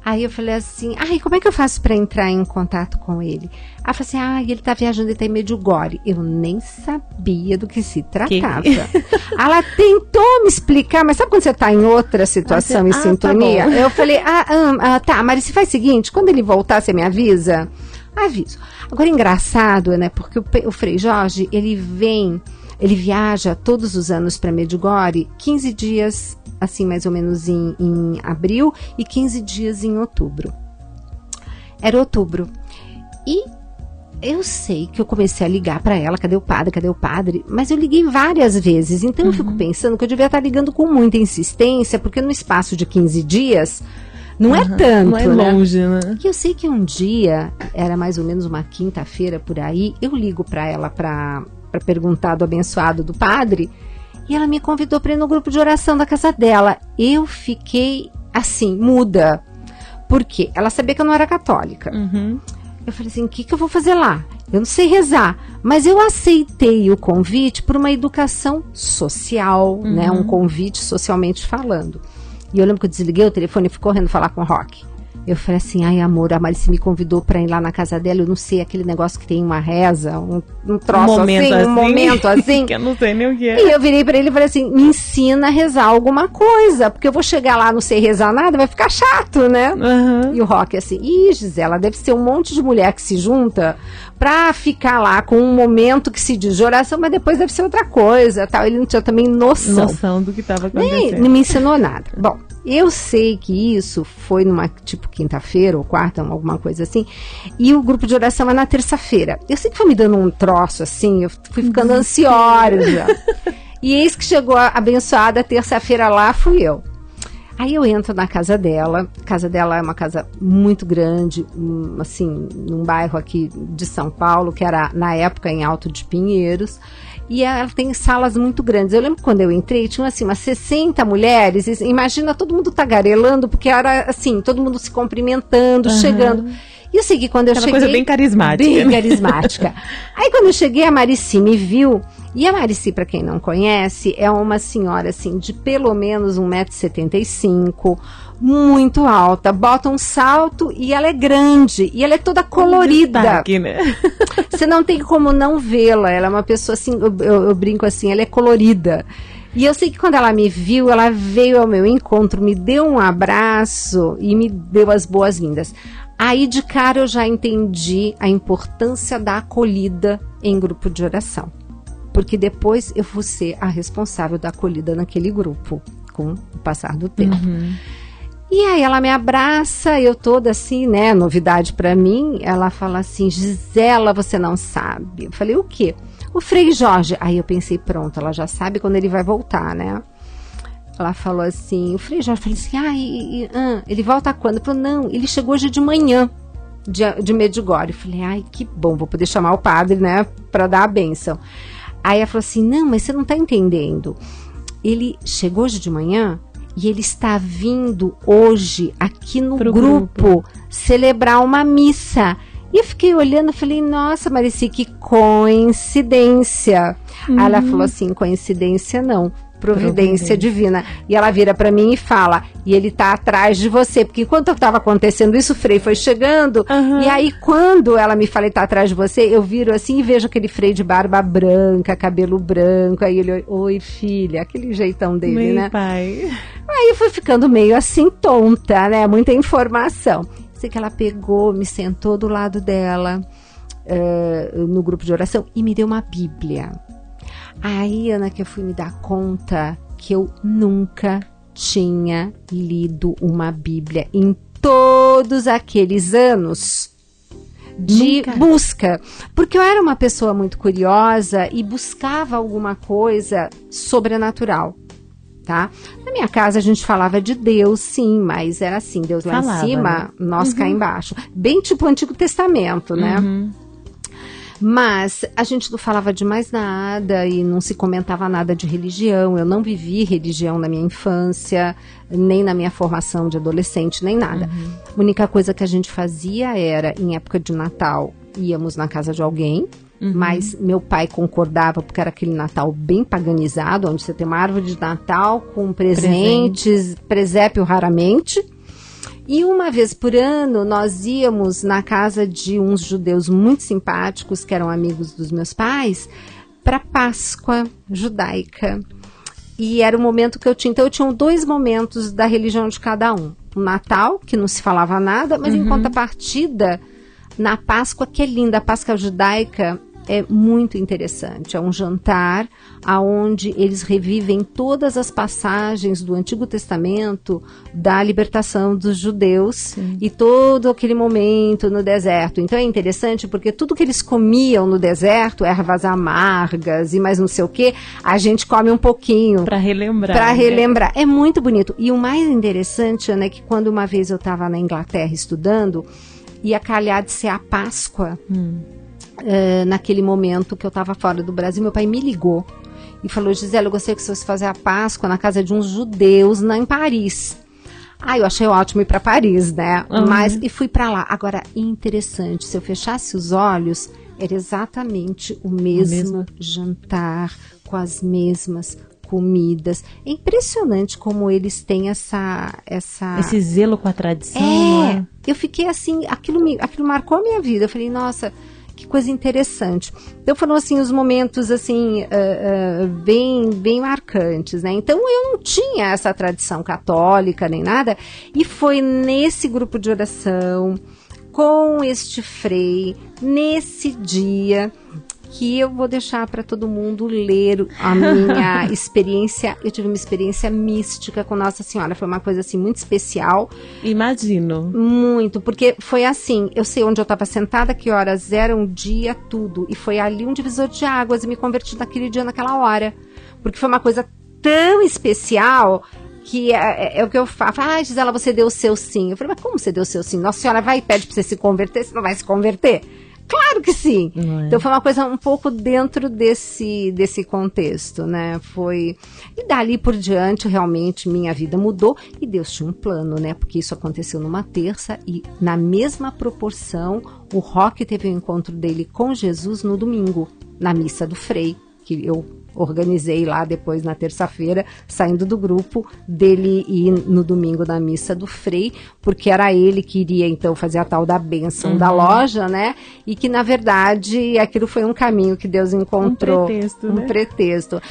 Aí eu falei assim: como é que eu faço pra entrar em contato com ele? Ela falou assim: ele tá viajando, ele tá em Medjugorje. Eu nem sabia do que se tratava. Ela tentou me explicar, mas sabe quando você tá em outra situação e sintonia? Tá, eu falei: tá, Marici, faz o seguinte, quando ele voltar, você me avisa? Aviso. Agora, engraçado, né, porque o Frei Jorge, ele viaja todos os anos para Medjugorje, 15 dias, assim, mais ou menos em abril, e 15 dias em outubro. Era outubro. E eu sei que eu comecei a ligar para ela: cadê o padre, cadê o padre? Mas eu liguei várias vezes, então eu fico pensando que eu devia estar ligando com muita insistência, porque no espaço de 15 dias... Não é tanto, não é longe, né? E eu sei que um dia, era mais ou menos uma quinta-feira por aí, eu ligo para ela para perguntar do abençoado do padre, e ela me convidou para ir no grupo de oração da casa dela. Eu fiquei assim, muda, porque ela sabia que eu não era católica. Eu falei assim: o que eu vou fazer lá? Eu não sei rezar, mas eu aceitei o convite por uma educação social, né? Um convite socialmente falando. E eu lembro que eu desliguei o telefone e fui correndo falar com o Roque. Eu falei assim: amor, a Marici me convidou pra ir lá na casa dela, eu não sei, aquele negócio que tem uma reza, um troço um momento assim. Que eu não sei nem o que é. E eu virei pra ele e falei assim: me ensina a rezar alguma coisa, porque eu vou chegar lá, não sei rezar nada, vai ficar chato, né? E o Roque assim: Gisela, deve ser um monte de mulher que se junta pra ficar lá com um momento que se diz de oração, mas depois deve ser outra coisa, tal. Ele não tinha também noção do que tava acontecendo. Nem me ensinou nada. Bom, eu sei que isso foi numa, tipo, quinta-feira ou quarta, alguma coisa assim, e o grupo de oração é na terça-feira. Eu sei que foi me dando um troço assim, eu fui ficando ansiosa. E eis que chegou a abençoada terça-feira lá, fui eu. Aí eu entro na casa dela. A casa dela é uma casa muito grande, assim, num bairro aqui de São Paulo, que era, na época, em Alto de Pinheiros. E ela tem salas muito grandes. Eu lembro que quando eu entrei, tinha assim, umas 60 mulheres. Imagina todo mundo tagarelando, porque era assim, todo mundo se cumprimentando, chegando. E eu sei que quando eu cheguei... coisa bem carismática. Bem carismática. Aí quando eu cheguei, a Marici me viu. E a Marici, para quem não conhece, é uma senhora assim, de pelo menos 1,75 m, muito alta, bota um salto e ela é grande. E ela é toda colorida. Destaque, né? Você não tem como não vê-la. Ela é uma pessoa assim, eu brinco assim, ela é colorida. E eu sei que quando ela me viu, ela veio ao meu encontro, me deu um abraço e me deu as boas-vindas. Aí de cara eu já entendi a importância da acolhida em grupo de oração. Porque depois eu vou ser a responsável da acolhida naquele grupo, com o passar do tempo. E aí ela me abraça, eu toda assim, né, novidade pra mim. Ela fala assim: Gisela, você não sabe. Eu falei: o quê? O Frei Jorge. Aí eu pensei: pronto, ela já sabe quando ele vai voltar, né? Ela falou assim: o Frei Jorge. Eu falei assim: ele volta quando? Eu falei: não, ele chegou hoje de manhã. de Medjugorje. Eu falei, ai, que bom, vou poder chamar o padre, né, para dar a bênção. Aí ela falou assim, não, mas você não tá entendendo. Ele chegou hoje de manhã e ele está vindo hoje aqui no grupo celebrar uma missa. E eu fiquei olhando e falei, nossa, Marici, que coincidência. Aí ela falou assim, coincidência não, providência divina. E ela vira pra mim e fala, e ele tá atrás de você, porque enquanto estava acontecendo isso, o Frei foi chegando, e aí quando ela me fala, ele tá atrás de você, eu viro assim e vejo aquele Frei de barba branca, cabelo branco, aí ele, oi filha, aquele jeitão dele, meu né? Pai. Aí eu fui ficando meio assim tonta, né, muita informação. Sei que ela pegou, me sentou do lado dela, no grupo de oração, e me deu uma Bíblia. Aí, Ana, que eu fui me dar conta que eu nunca tinha lido uma Bíblia em todos aqueles anos de busca. Porque eu era uma pessoa muito curiosa e buscava alguma coisa sobrenatural. Tá? Na minha casa a gente falava de Deus, sim, mas era assim, Deus lá em cima, né? Nós cá embaixo. Bem tipo o Antigo Testamento, né? Mas a gente não falava de mais nada e não se comentava nada de religião. Eu não vivi religião na minha infância, nem na minha formação de adolescente, nem nada. A única coisa que a gente fazia era, em época de Natal, íamos na casa de alguém, mas meu pai concordava porque era aquele Natal bem paganizado, onde você tem uma árvore de Natal com presentes, presépio raramente. E uma vez por ano nós íamos na casa de uns judeus muito simpáticos, que eram amigos dos meus pais, para Páscoa judaica. E era o momento que eu tinha. Então eu tinha 2 momentos da religião de cada um. O Natal, que não se falava nada, mas em contrapartida, na Páscoa, que é linda, a Páscoa judaica é muito interessante. É um jantar onde eles revivem todas as passagens do Antigo Testamento da libertação dos judeus e todo aquele momento no deserto. Então é interessante porque tudo que eles comiam no deserto, ervas amargas e mais não sei o que, a gente come um pouquinho. Para relembrar. Para relembrar. É muito bonito. E o mais interessante, Ana, é que quando uma vez eu estava na Inglaterra estudando, ia calhar de ser a Páscoa. Naquele momento que eu estava fora do Brasil, meu pai me ligou e falou, Gisela, eu gostaria que você fosse fazer a Páscoa na casa de uns judeus em Paris. Eu achei ótimo ir para Paris, né? E fui para lá. Agora, interessante, se eu fechasse os olhos, era exatamente o mesmo jantar, com as mesmas comidas. É impressionante como eles têm esse zelo com a tradição. Né? Eu fiquei assim, aquilo marcou a minha vida. Eu falei, nossa, que coisa interessante. Então foram assim os momentos assim bem marcantes, né? Então eu não tinha essa tradição católica nem nada, e foi nesse grupo de oração com este Frei nesse dia que eu vou deixar para todo mundo ler a minha experiência. Eu tive uma experiência mística com Nossa Senhora, foi uma coisa assim muito especial. Imagino. Muito, porque foi assim, eu sei onde eu estava sentada, que horas eram, o dia, tudo, e foi ali um divisor de águas e me converti naquele dia, naquela hora, porque foi uma coisa tão especial que é o que eu falo. Gisela, você deu o seu sim. Eu falei, mas como você deu o seu sim? Nossa Senhora vai e pede para você se converter, você não vai se converter? Claro que sim. Então foi uma coisa um pouco dentro desse contexto, né? E dali por diante realmente minha vida mudou e Deus tinha um plano, né? Porque isso aconteceu numa terça e na mesma proporção o Roque teve o encontro dele com Jesus no domingo, na missa do Frei, que eu organizei lá depois na terça-feira, saindo do grupo, dele ir no domingo na missa do Frei, porque era ele que iria então fazer a tal da bênção da loja, né? E que na verdade aquilo foi um caminho que Deus encontrou. Um pretexto.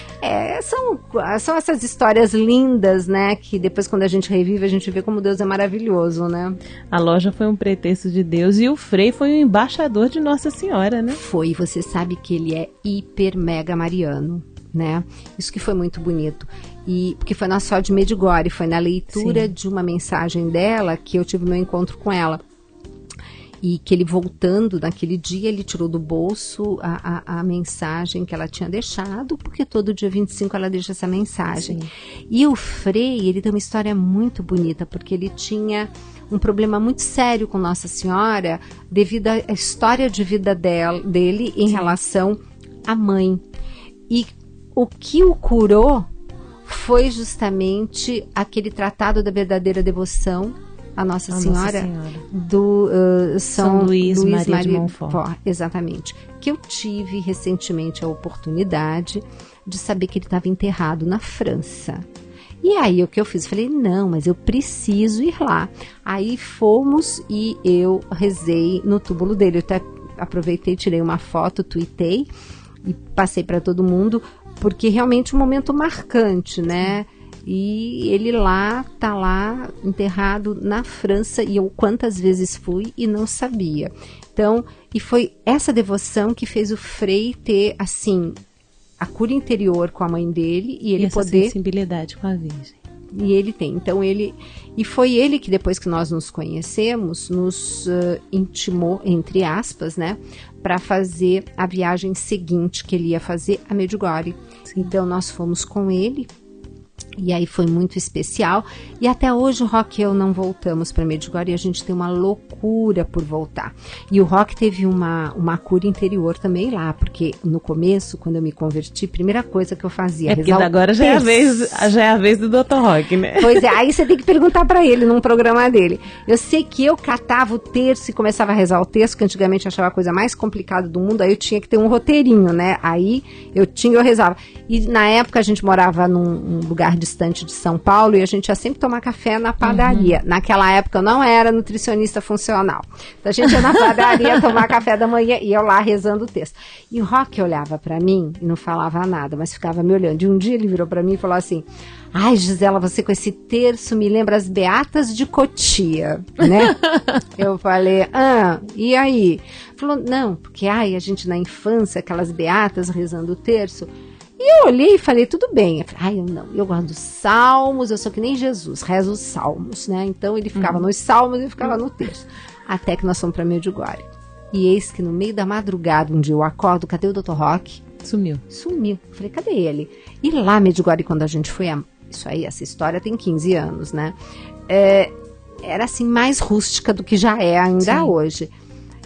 São essas histórias lindas, né? Que depois quando a gente revive, a gente vê como Deus é maravilhoso, né? A loja foi um pretexto de Deus e o Frei foi o embaixador de Nossa Senhora, né? Foi, você sabe que ele é hiper mega mariano, né? Isso que foi muito bonito. E porque foi na Sol de Medjugorje, foi na leitura de uma mensagem dela que eu tive meu encontro com ela. E que ele voltando naquele dia, ele tirou do bolso a mensagem que ela tinha deixado, porque todo dia 25 ela deixa essa mensagem. Sim. E o Frei, ele tem uma história muito bonita, porque ele tinha um problema muito sério com Nossa Senhora, devido à história de vida dele em relação à mãe. E o que o curou foi justamente aquele tratado da verdadeira devoção a Nossa Senhora do São Luís Maria de Montfort. Exatamente. Que eu tive recentemente a oportunidade de saber que ele estava enterrado na França. E aí o que eu fiz? Falei, não, mas eu preciso ir lá. Aí fomos e eu rezei no túmulo dele. Eu até aproveitei, tirei uma foto, tuitei e passei para todo mundo, porque realmente um momento marcante, né? E ele tá lá enterrado na França, e eu quantas vezes fui e não sabia. Então, e foi essa devoção que fez o Frei ter, assim, a cura interior com a mãe dele e ele essa poder... sensibilidade com a Virgem. E ele tem. Então, e foi ele que depois que nós nos conhecemos, nos intimou, entre aspas, né, para fazer a viagem seguinte que ele ia fazer a Medjugorje. Então, nós fomos com ele. E aí foi muito especial. E até hoje o Rock e eu não voltamos para Medjugorje, e a gente tem uma loucura por voltar. E o Rock teve uma cura interior também lá, porque no começo, quando eu me converti, primeira coisa que eu fazia... É porque agora já é a vez do Dr. Rock, né? Pois é, aí você tem que perguntar para ele num programa dele. Eu sei que eu catava o terço e começava a rezar o terço, que antigamente eu achava a coisa mais complicada do mundo, aí eu tinha que ter um roteirinho, né? Aí eu rezava. E na época a gente morava num lugar distante de São Paulo, e a gente ia sempre tomar café na padaria. Naquela época eu não era nutricionista funcional. Então a gente ia na padaria tomar café da manhã e eu lá rezando o texto. E o Rock olhava pra mim e não falava nada, mas ficava me olhando. E um dia ele virou pra mim e falou assim: ai, Gisela, você com esse terço me lembra as Beatas de Cotia, né? Eu falei, e aí? Falou, não, porque a gente na infância, aquelas Beatas rezando o terço. E eu olhei e falei, tudo bem. Eu falei, eu gosto dos salmos, eu sou que nem Jesus, rezo os salmos, né? Então ele ficava nos salmos e eu ficava no terço. Até que nós fomos pra Medjugorje. E eis que no meio da madrugada, um dia eu acordo, cadê o Dr. Rock? Sumiu. Eu falei, cadê ele? E lá, Medjugorje, quando a gente foi, isso aí, essa história tem 15 anos, né? Era assim, mais rústica do que já é ainda hoje.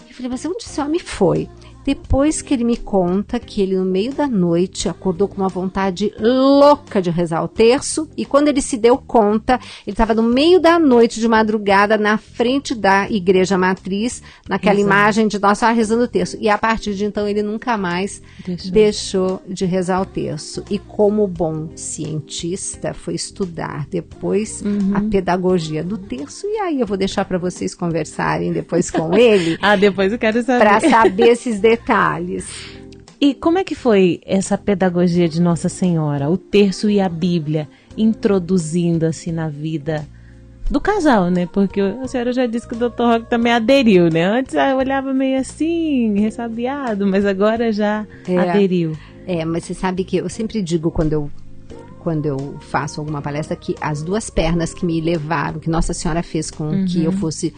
Eu falei, mas onde esse homem foi? Depois que ele me conta que ele no meio da noite acordou com uma vontade louca de rezar o terço, e quando ele se deu conta, ele estava no meio da noite de madrugada na frente da igreja matriz, naquela imagem de Nossa Senhora rezando o terço, e a partir de então ele nunca mais deixou de rezar o terço. E como bom cientista foi estudar depois a pedagogia do terço, e aí eu vou deixar para vocês conversarem depois com ele. Depois eu quero saber. Para saber esses detalhes. E como é que foi essa pedagogia de Nossa Senhora, o terço e a Bíblia, introduzindo assim na vida do casal, né? Porque a senhora já disse que o Dr. Rock também aderiu, né? Antes eu olhava meio assim, ressabiado, mas agora já aderiu. Mas você sabe que eu sempre digo quando eu faço alguma palestra que as duas pernas que me levaram, que Nossa Senhora fez com que eu fosse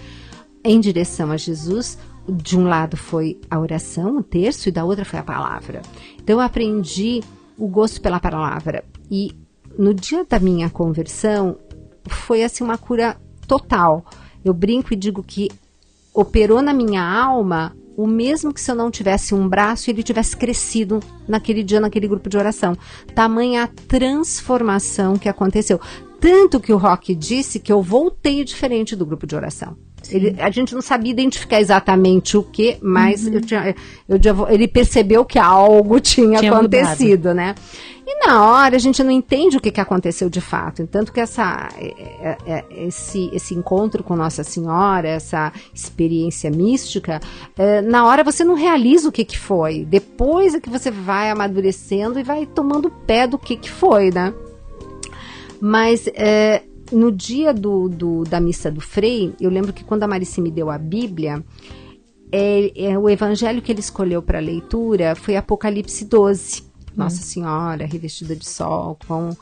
em direção a Jesus, de um lado foi a oração, o terço, e da outra foi a palavra. Então eu aprendi o gosto pela palavra. E no dia da minha conversão, foi assim uma cura total. Eu brinco e digo que operou na minha alma o mesmo que se eu não tivesse um braço e ele tivesse crescido naquele dia, naquele grupo de oração. Tamanha a transformação que aconteceu. Tanto que o Rock disse que eu voltei diferente do grupo de oração. A gente não sabia identificar exatamente o que, mas ele percebeu que algo tinha acontecido, mudado, né? E na hora a gente não entende o que aconteceu de fato. Tanto que esse encontro com Nossa Senhora, essa experiência mística, na hora você não realiza o que foi. Depois é que você vai amadurecendo e vai tomando pé do que foi, né? Mas no dia da missa do Frei, eu lembro que quando a Marici me deu a Bíblia, o evangelho que ele escolheu para leitura foi Apocalipse 12. Nossa Senhora revestida de sol, com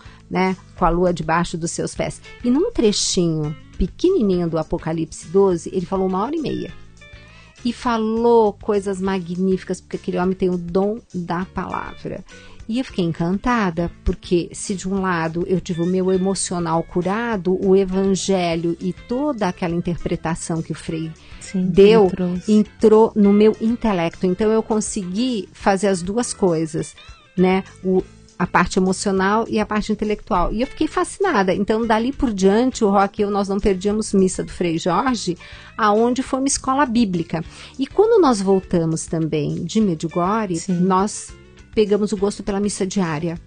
a lua debaixo dos seus pés. E num trechinho pequenininho do Apocalipse 12, ele falou 1h30. e falou coisas magníficas, porque aquele homem tem o dom da palavra. E eu fiquei encantada, porque se de um lado eu tive o meu emocional curado, o evangelho e toda aquela interpretação que o Frei deu, entrou no meu intelecto. Então eu consegui fazer as duas coisas, né? A parte emocional e a parte intelectual. E eu fiquei fascinada. Então, dali por diante, o Roque e eu, nós não perdíamos missa do Frei Jorge, aonde foi uma escola bíblica. E quando nós voltamos também de Medjugorje, nós pegamos o gosto pela missa diária.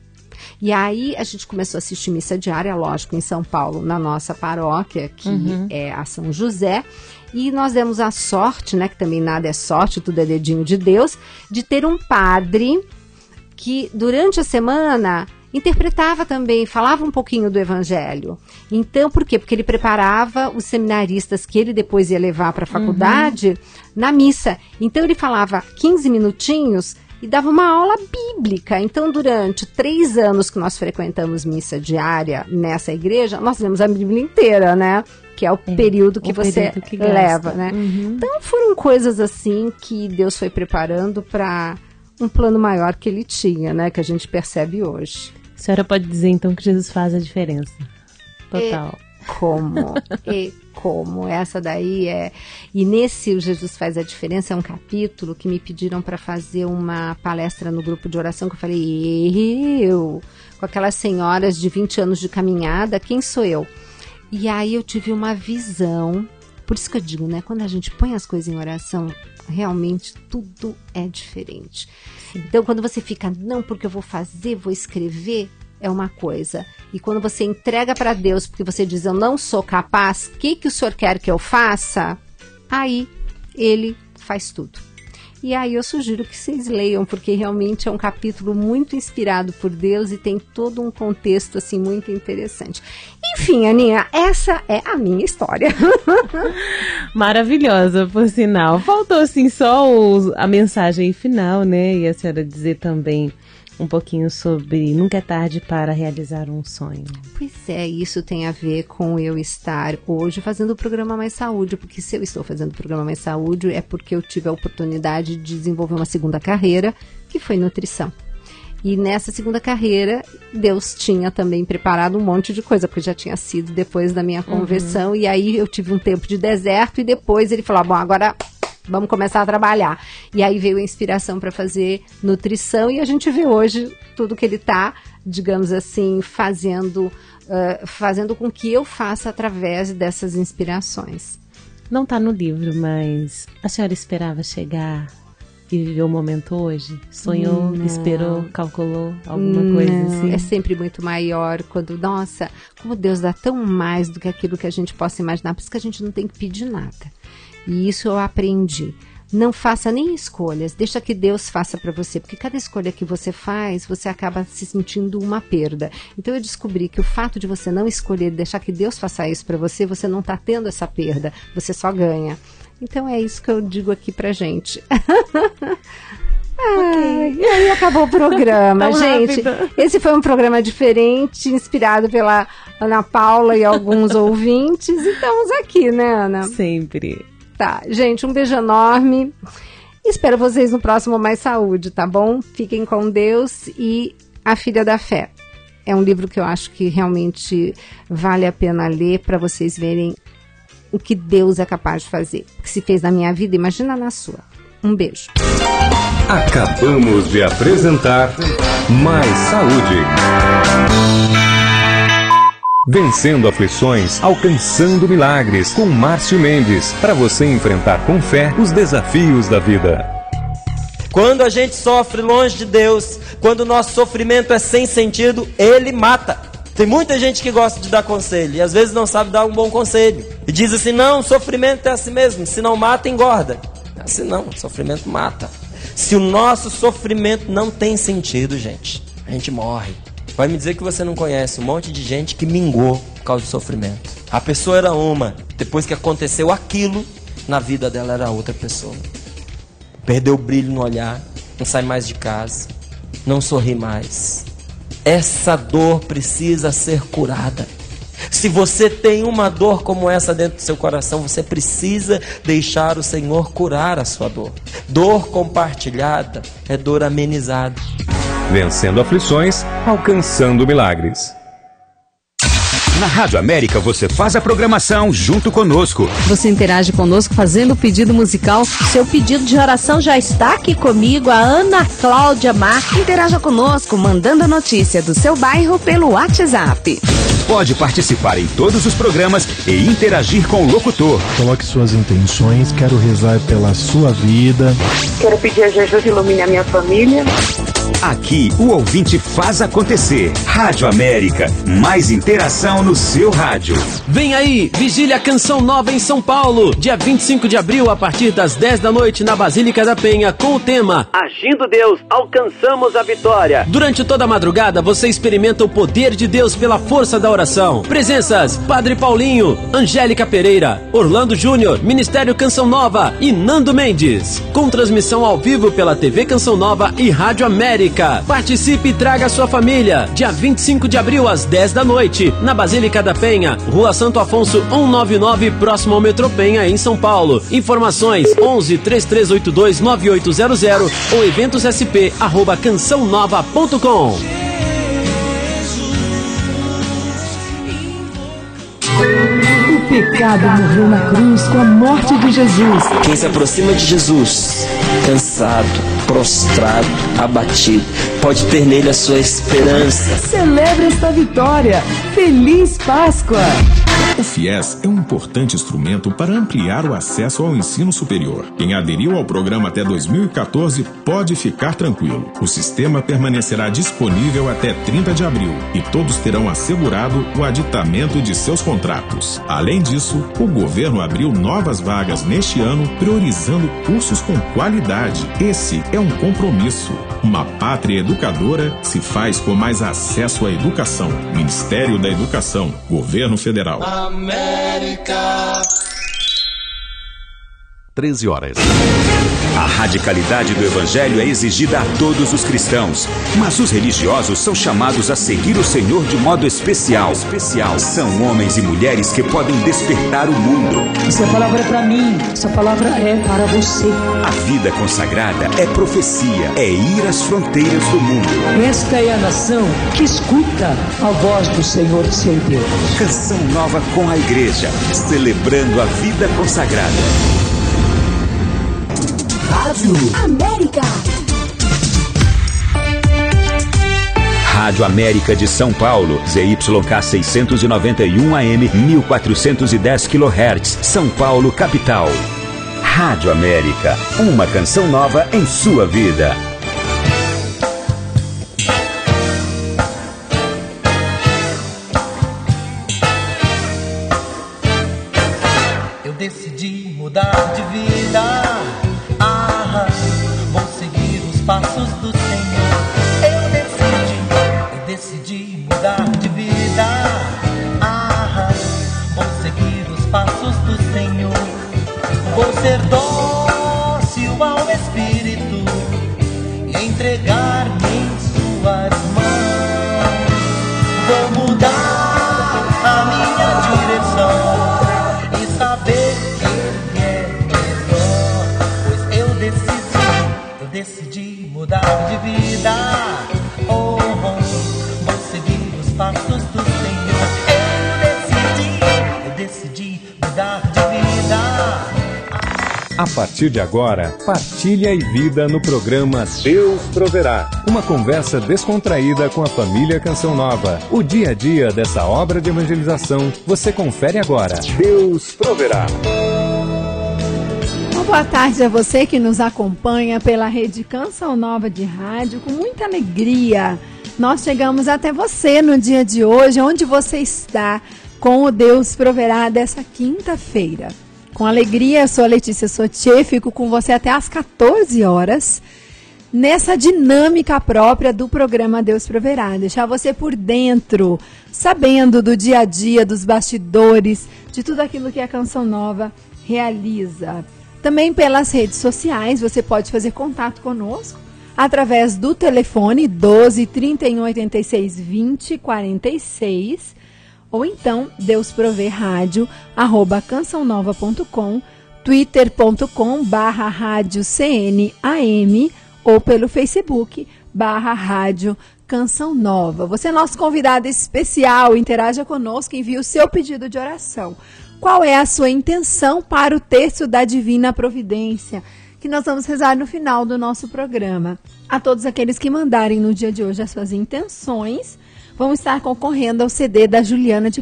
E aí a gente começou a assistir missa diária, lógico, em São Paulo, na nossa paróquia, que é a São José. E nós demos a sorte, né, que também nada é sorte, tudo é dedinho de Deus, de ter um padre que durante a semana interpretava também, falava um pouquinho do evangelho. Então, por quê? Porque ele preparava os seminaristas que ele depois ia levar para a faculdade na missa. Então, ele falava 15 minutinhos e dava uma aula bíblica. Então, durante 3 anos que nós frequentamos missa diária nessa igreja, nós lemos a Bíblia inteira, né? Que é o período que você leva, né? Então, foram coisas assim que Deus foi preparando para um plano maior que ele tinha, né? Que a gente percebe hoje. A senhora pode dizer, então, que Jesus faz a diferença. Total. Como? Essa daí é... E nesse O Jesus Faz a Diferença é um capítulo que me pediram para fazer uma palestra no grupo de oração, que eu falei, com aquelas senhoras de 20 anos de caminhada, quem sou eu? E aí eu tive uma visão, por isso que eu digo, né? Quando a gente põe as coisas em oração, realmente tudo é diferente. Então, quando você fica, não, porque eu vou fazer, vou escrever, é uma coisa. E quando você entrega para Deus, porque você diz, eu não sou capaz, o que o Senhor quer que eu faça? Aí, Ele faz tudo. E aí eu sugiro que vocês leiam, porque realmente é um capítulo muito inspirado por Deus e tem todo um contexto assim muito interessante. Enfim, Aninha, essa é a minha história. Maravilhosa, por sinal. Faltou assim só a mensagem final, né? E a senhora dizer também um pouquinho sobre nunca é tarde para realizar um sonho. Pois é, isso tem a ver com eu estar hoje fazendo o programa Mais Saúde, porque se eu estou fazendo o programa Mais Saúde é porque eu tive a oportunidade de desenvolver uma segunda carreira, que foi nutrição. E nessa segunda carreira, Deus tinha também preparado um monte de coisa, porque já tinha sido depois da minha conversão, e aí eu tive um tempo de deserto, e depois ele falou, bom, agora vamos começar a trabalhar. E aí veio a inspiração para fazer nutrição, e a gente vê hoje tudo que ele está, digamos assim, fazendo com que eu faça através dessas inspirações. Não está no livro, mas a senhora esperava chegar e viver o momento hoje? Sonhou, esperou, calculou alguma coisa assim? É sempre muito maior quando, nossa, como Deus dá tão mais do que aquilo que a gente possa imaginar, por isso que a gente não tem que pedir nada. E isso eu aprendi. Não faça nem escolhas, deixa que Deus faça para você, porque cada escolha que você faz, você acaba se sentindo uma perda. Então eu descobri que o fato de você não escolher, deixar que Deus faça isso para você, você não está tendo essa perda, você só ganha. Então é isso que eu digo aqui pra gente. E aí acabou o programa, gente. Esse foi um programa diferente, inspirado pela Ana Paula e alguns ouvintes. E estamos aqui, né, Ana? Sempre. Tá, gente, um beijo enorme. Espero vocês no próximo Mais Saúde, tá bom? Fiquem com Deus e A Filha da Fé. É um livro que eu acho que realmente vale a pena ler para vocês verem o que Deus é capaz de fazer. O que se fez na minha vida, imagina na sua. Um beijo. Acabamos de apresentar Mais Saúde. Vencendo aflições, alcançando milagres, com Márcio Mendes, para você enfrentar com fé os desafios da vida. Quando a gente sofre longe de Deus, quando o nosso sofrimento é sem sentido, Ele mata. Tem muita gente que gosta de dar conselho e às vezes não sabe dar um bom conselho. E diz assim, não, o sofrimento é assim mesmo, se não mata, engorda. Assim não, o sofrimento mata. Se o nosso sofrimento não tem sentido, gente, a gente morre. Vai me dizer que você não conhece um monte de gente que mingou por causa do sofrimento. A pessoa era uma, depois que aconteceu aquilo, na vida dela era outra pessoa. Perdeu o brilho no olhar, não sai mais de casa, não sorri mais. Essa dor precisa ser curada. Se você tem uma dor como essa dentro do seu coração, você precisa deixar o Senhor curar a sua dor. Dor compartilhada é dor amenizada. Vencendo aflições, alcançando milagres. Na Rádio América você faz a programação junto conosco. Você interage conosco fazendo o pedido musical. Seu pedido de oração já está aqui comigo, a Ana Cláudia Marques. Interaja conosco mandando a notícia do seu bairro pelo WhatsApp. Pode participar em todos os programas e interagir com o locutor. Coloque suas intenções, quero rezar pela sua vida. Quero pedir a Jesus ilumine a minha família. Aqui o ouvinte faz acontecer. Rádio América, mais interação no seu rádio. Vem aí, Vigília Canção Nova em São Paulo, dia 25 de abril, a partir das 10 da noite, na Basílica da Penha, com o tema Agindo Deus, alcançamos a vitória. Durante toda a madrugada, você experimenta o poder de Deus pela força da oração. Presenças: Padre Paulinho, Angélica Pereira, Orlando Júnior, Ministério Canção Nova e Nando Mendes. Com transmissão ao vivo pela TV Canção Nova e Rádio América. Participe e traga a sua família. Dia 25 de abril, às 10 da noite, na Basílica da Penha, Rua Santo Afonso 199, próximo ao Metrô Penha, em São Paulo. Informações 11 3382 9800 ou eventossp@cançãonova.com. O pecado morreu na cruz com a morte de Jesus. Quem se aproxima de Jesus, cansado, prostrado, abatido, pode ter nele a sua esperança. Celebre esta vitória. Feliz Páscoa! O FIES é um importante instrumento para ampliar o acesso ao ensino superior. Quem aderiu ao programa até 2014 pode ficar tranquilo. O sistema permanecerá disponível até 30 de abril e todos terão assegurado o aditamento de seus contratos. Além disso, o governo abriu novas vagas neste ano, priorizando cursos com qualidade. Esse é um compromisso. Uma pátria educadora se faz com mais acesso à educação. Ministério da Educação, Governo Federal. América. 13 horas. A radicalidade do Evangelho é exigida a todos os cristãos, mas os religiosos são chamados a seguir o Senhor de modo especial. São homens e mulheres que podem despertar o mundo. Essa palavra é para mim, essa palavra é para você. A vida consagrada é profecia, é ir às fronteiras do mundo. Esta é a nação que escuta a voz do Senhor seu Deus. Canção Nova com a Igreja, celebrando a vida consagrada. Rádio América. Rádio América de São Paulo, ZYK 691 AM, 1410 kHz, São Paulo, capital. Rádio América, uma canção nova em sua vida. Eu decidi mudar de vida. Vou seguir os passos do Senhor. Eu decidi mudar de vida. Vou seguir os passos do Senhor. Vou ser dócil ao Espírito e entregar-me em suas mãos. Vou mudar a minha direção e saber que Ele é melhor, pois eu decidi mudar de vida. Vou seguir os passos do Senhor. Eu decidi mudar de vida. A partir de agora, partilha e vida no programa Deus Proverá. Uma conversa descontraída com a família Canção Nova. O dia a dia dessa obra de evangelização você confere agora. Deus Proverá. Boa tarde a você que nos acompanha pela Rede Canção Nova de Rádio. Com muita alegria, nós chegamos até você no dia de hoje, onde você está com o Deus Proverá dessa quinta-feira. Com alegria, eu sou a Letícia Sotier, fico com você até às 14 horas, nessa dinâmica própria do programa Deus Proverá. Deixar você por dentro, sabendo do dia a dia, dos bastidores, de tudo aquilo que a Canção Nova realiza. Também pelas redes sociais, você pode fazer contato conosco através do telefone 12 31 86 20 46 ou então deusproverradio@cançãonova.com, twitter.com/radiocnam ou pelo Facebook /Rádio Canção Nova. Você é nosso convidado especial, interaja conosco, envie o seu pedido de oração. Qual é a sua intenção para o terço da Divina Providência, que nós vamos rezar no final do nosso programa? A todos aqueles que mandarem no dia de hoje as suas intenções, vão estar concorrendo ao CD da Juliana de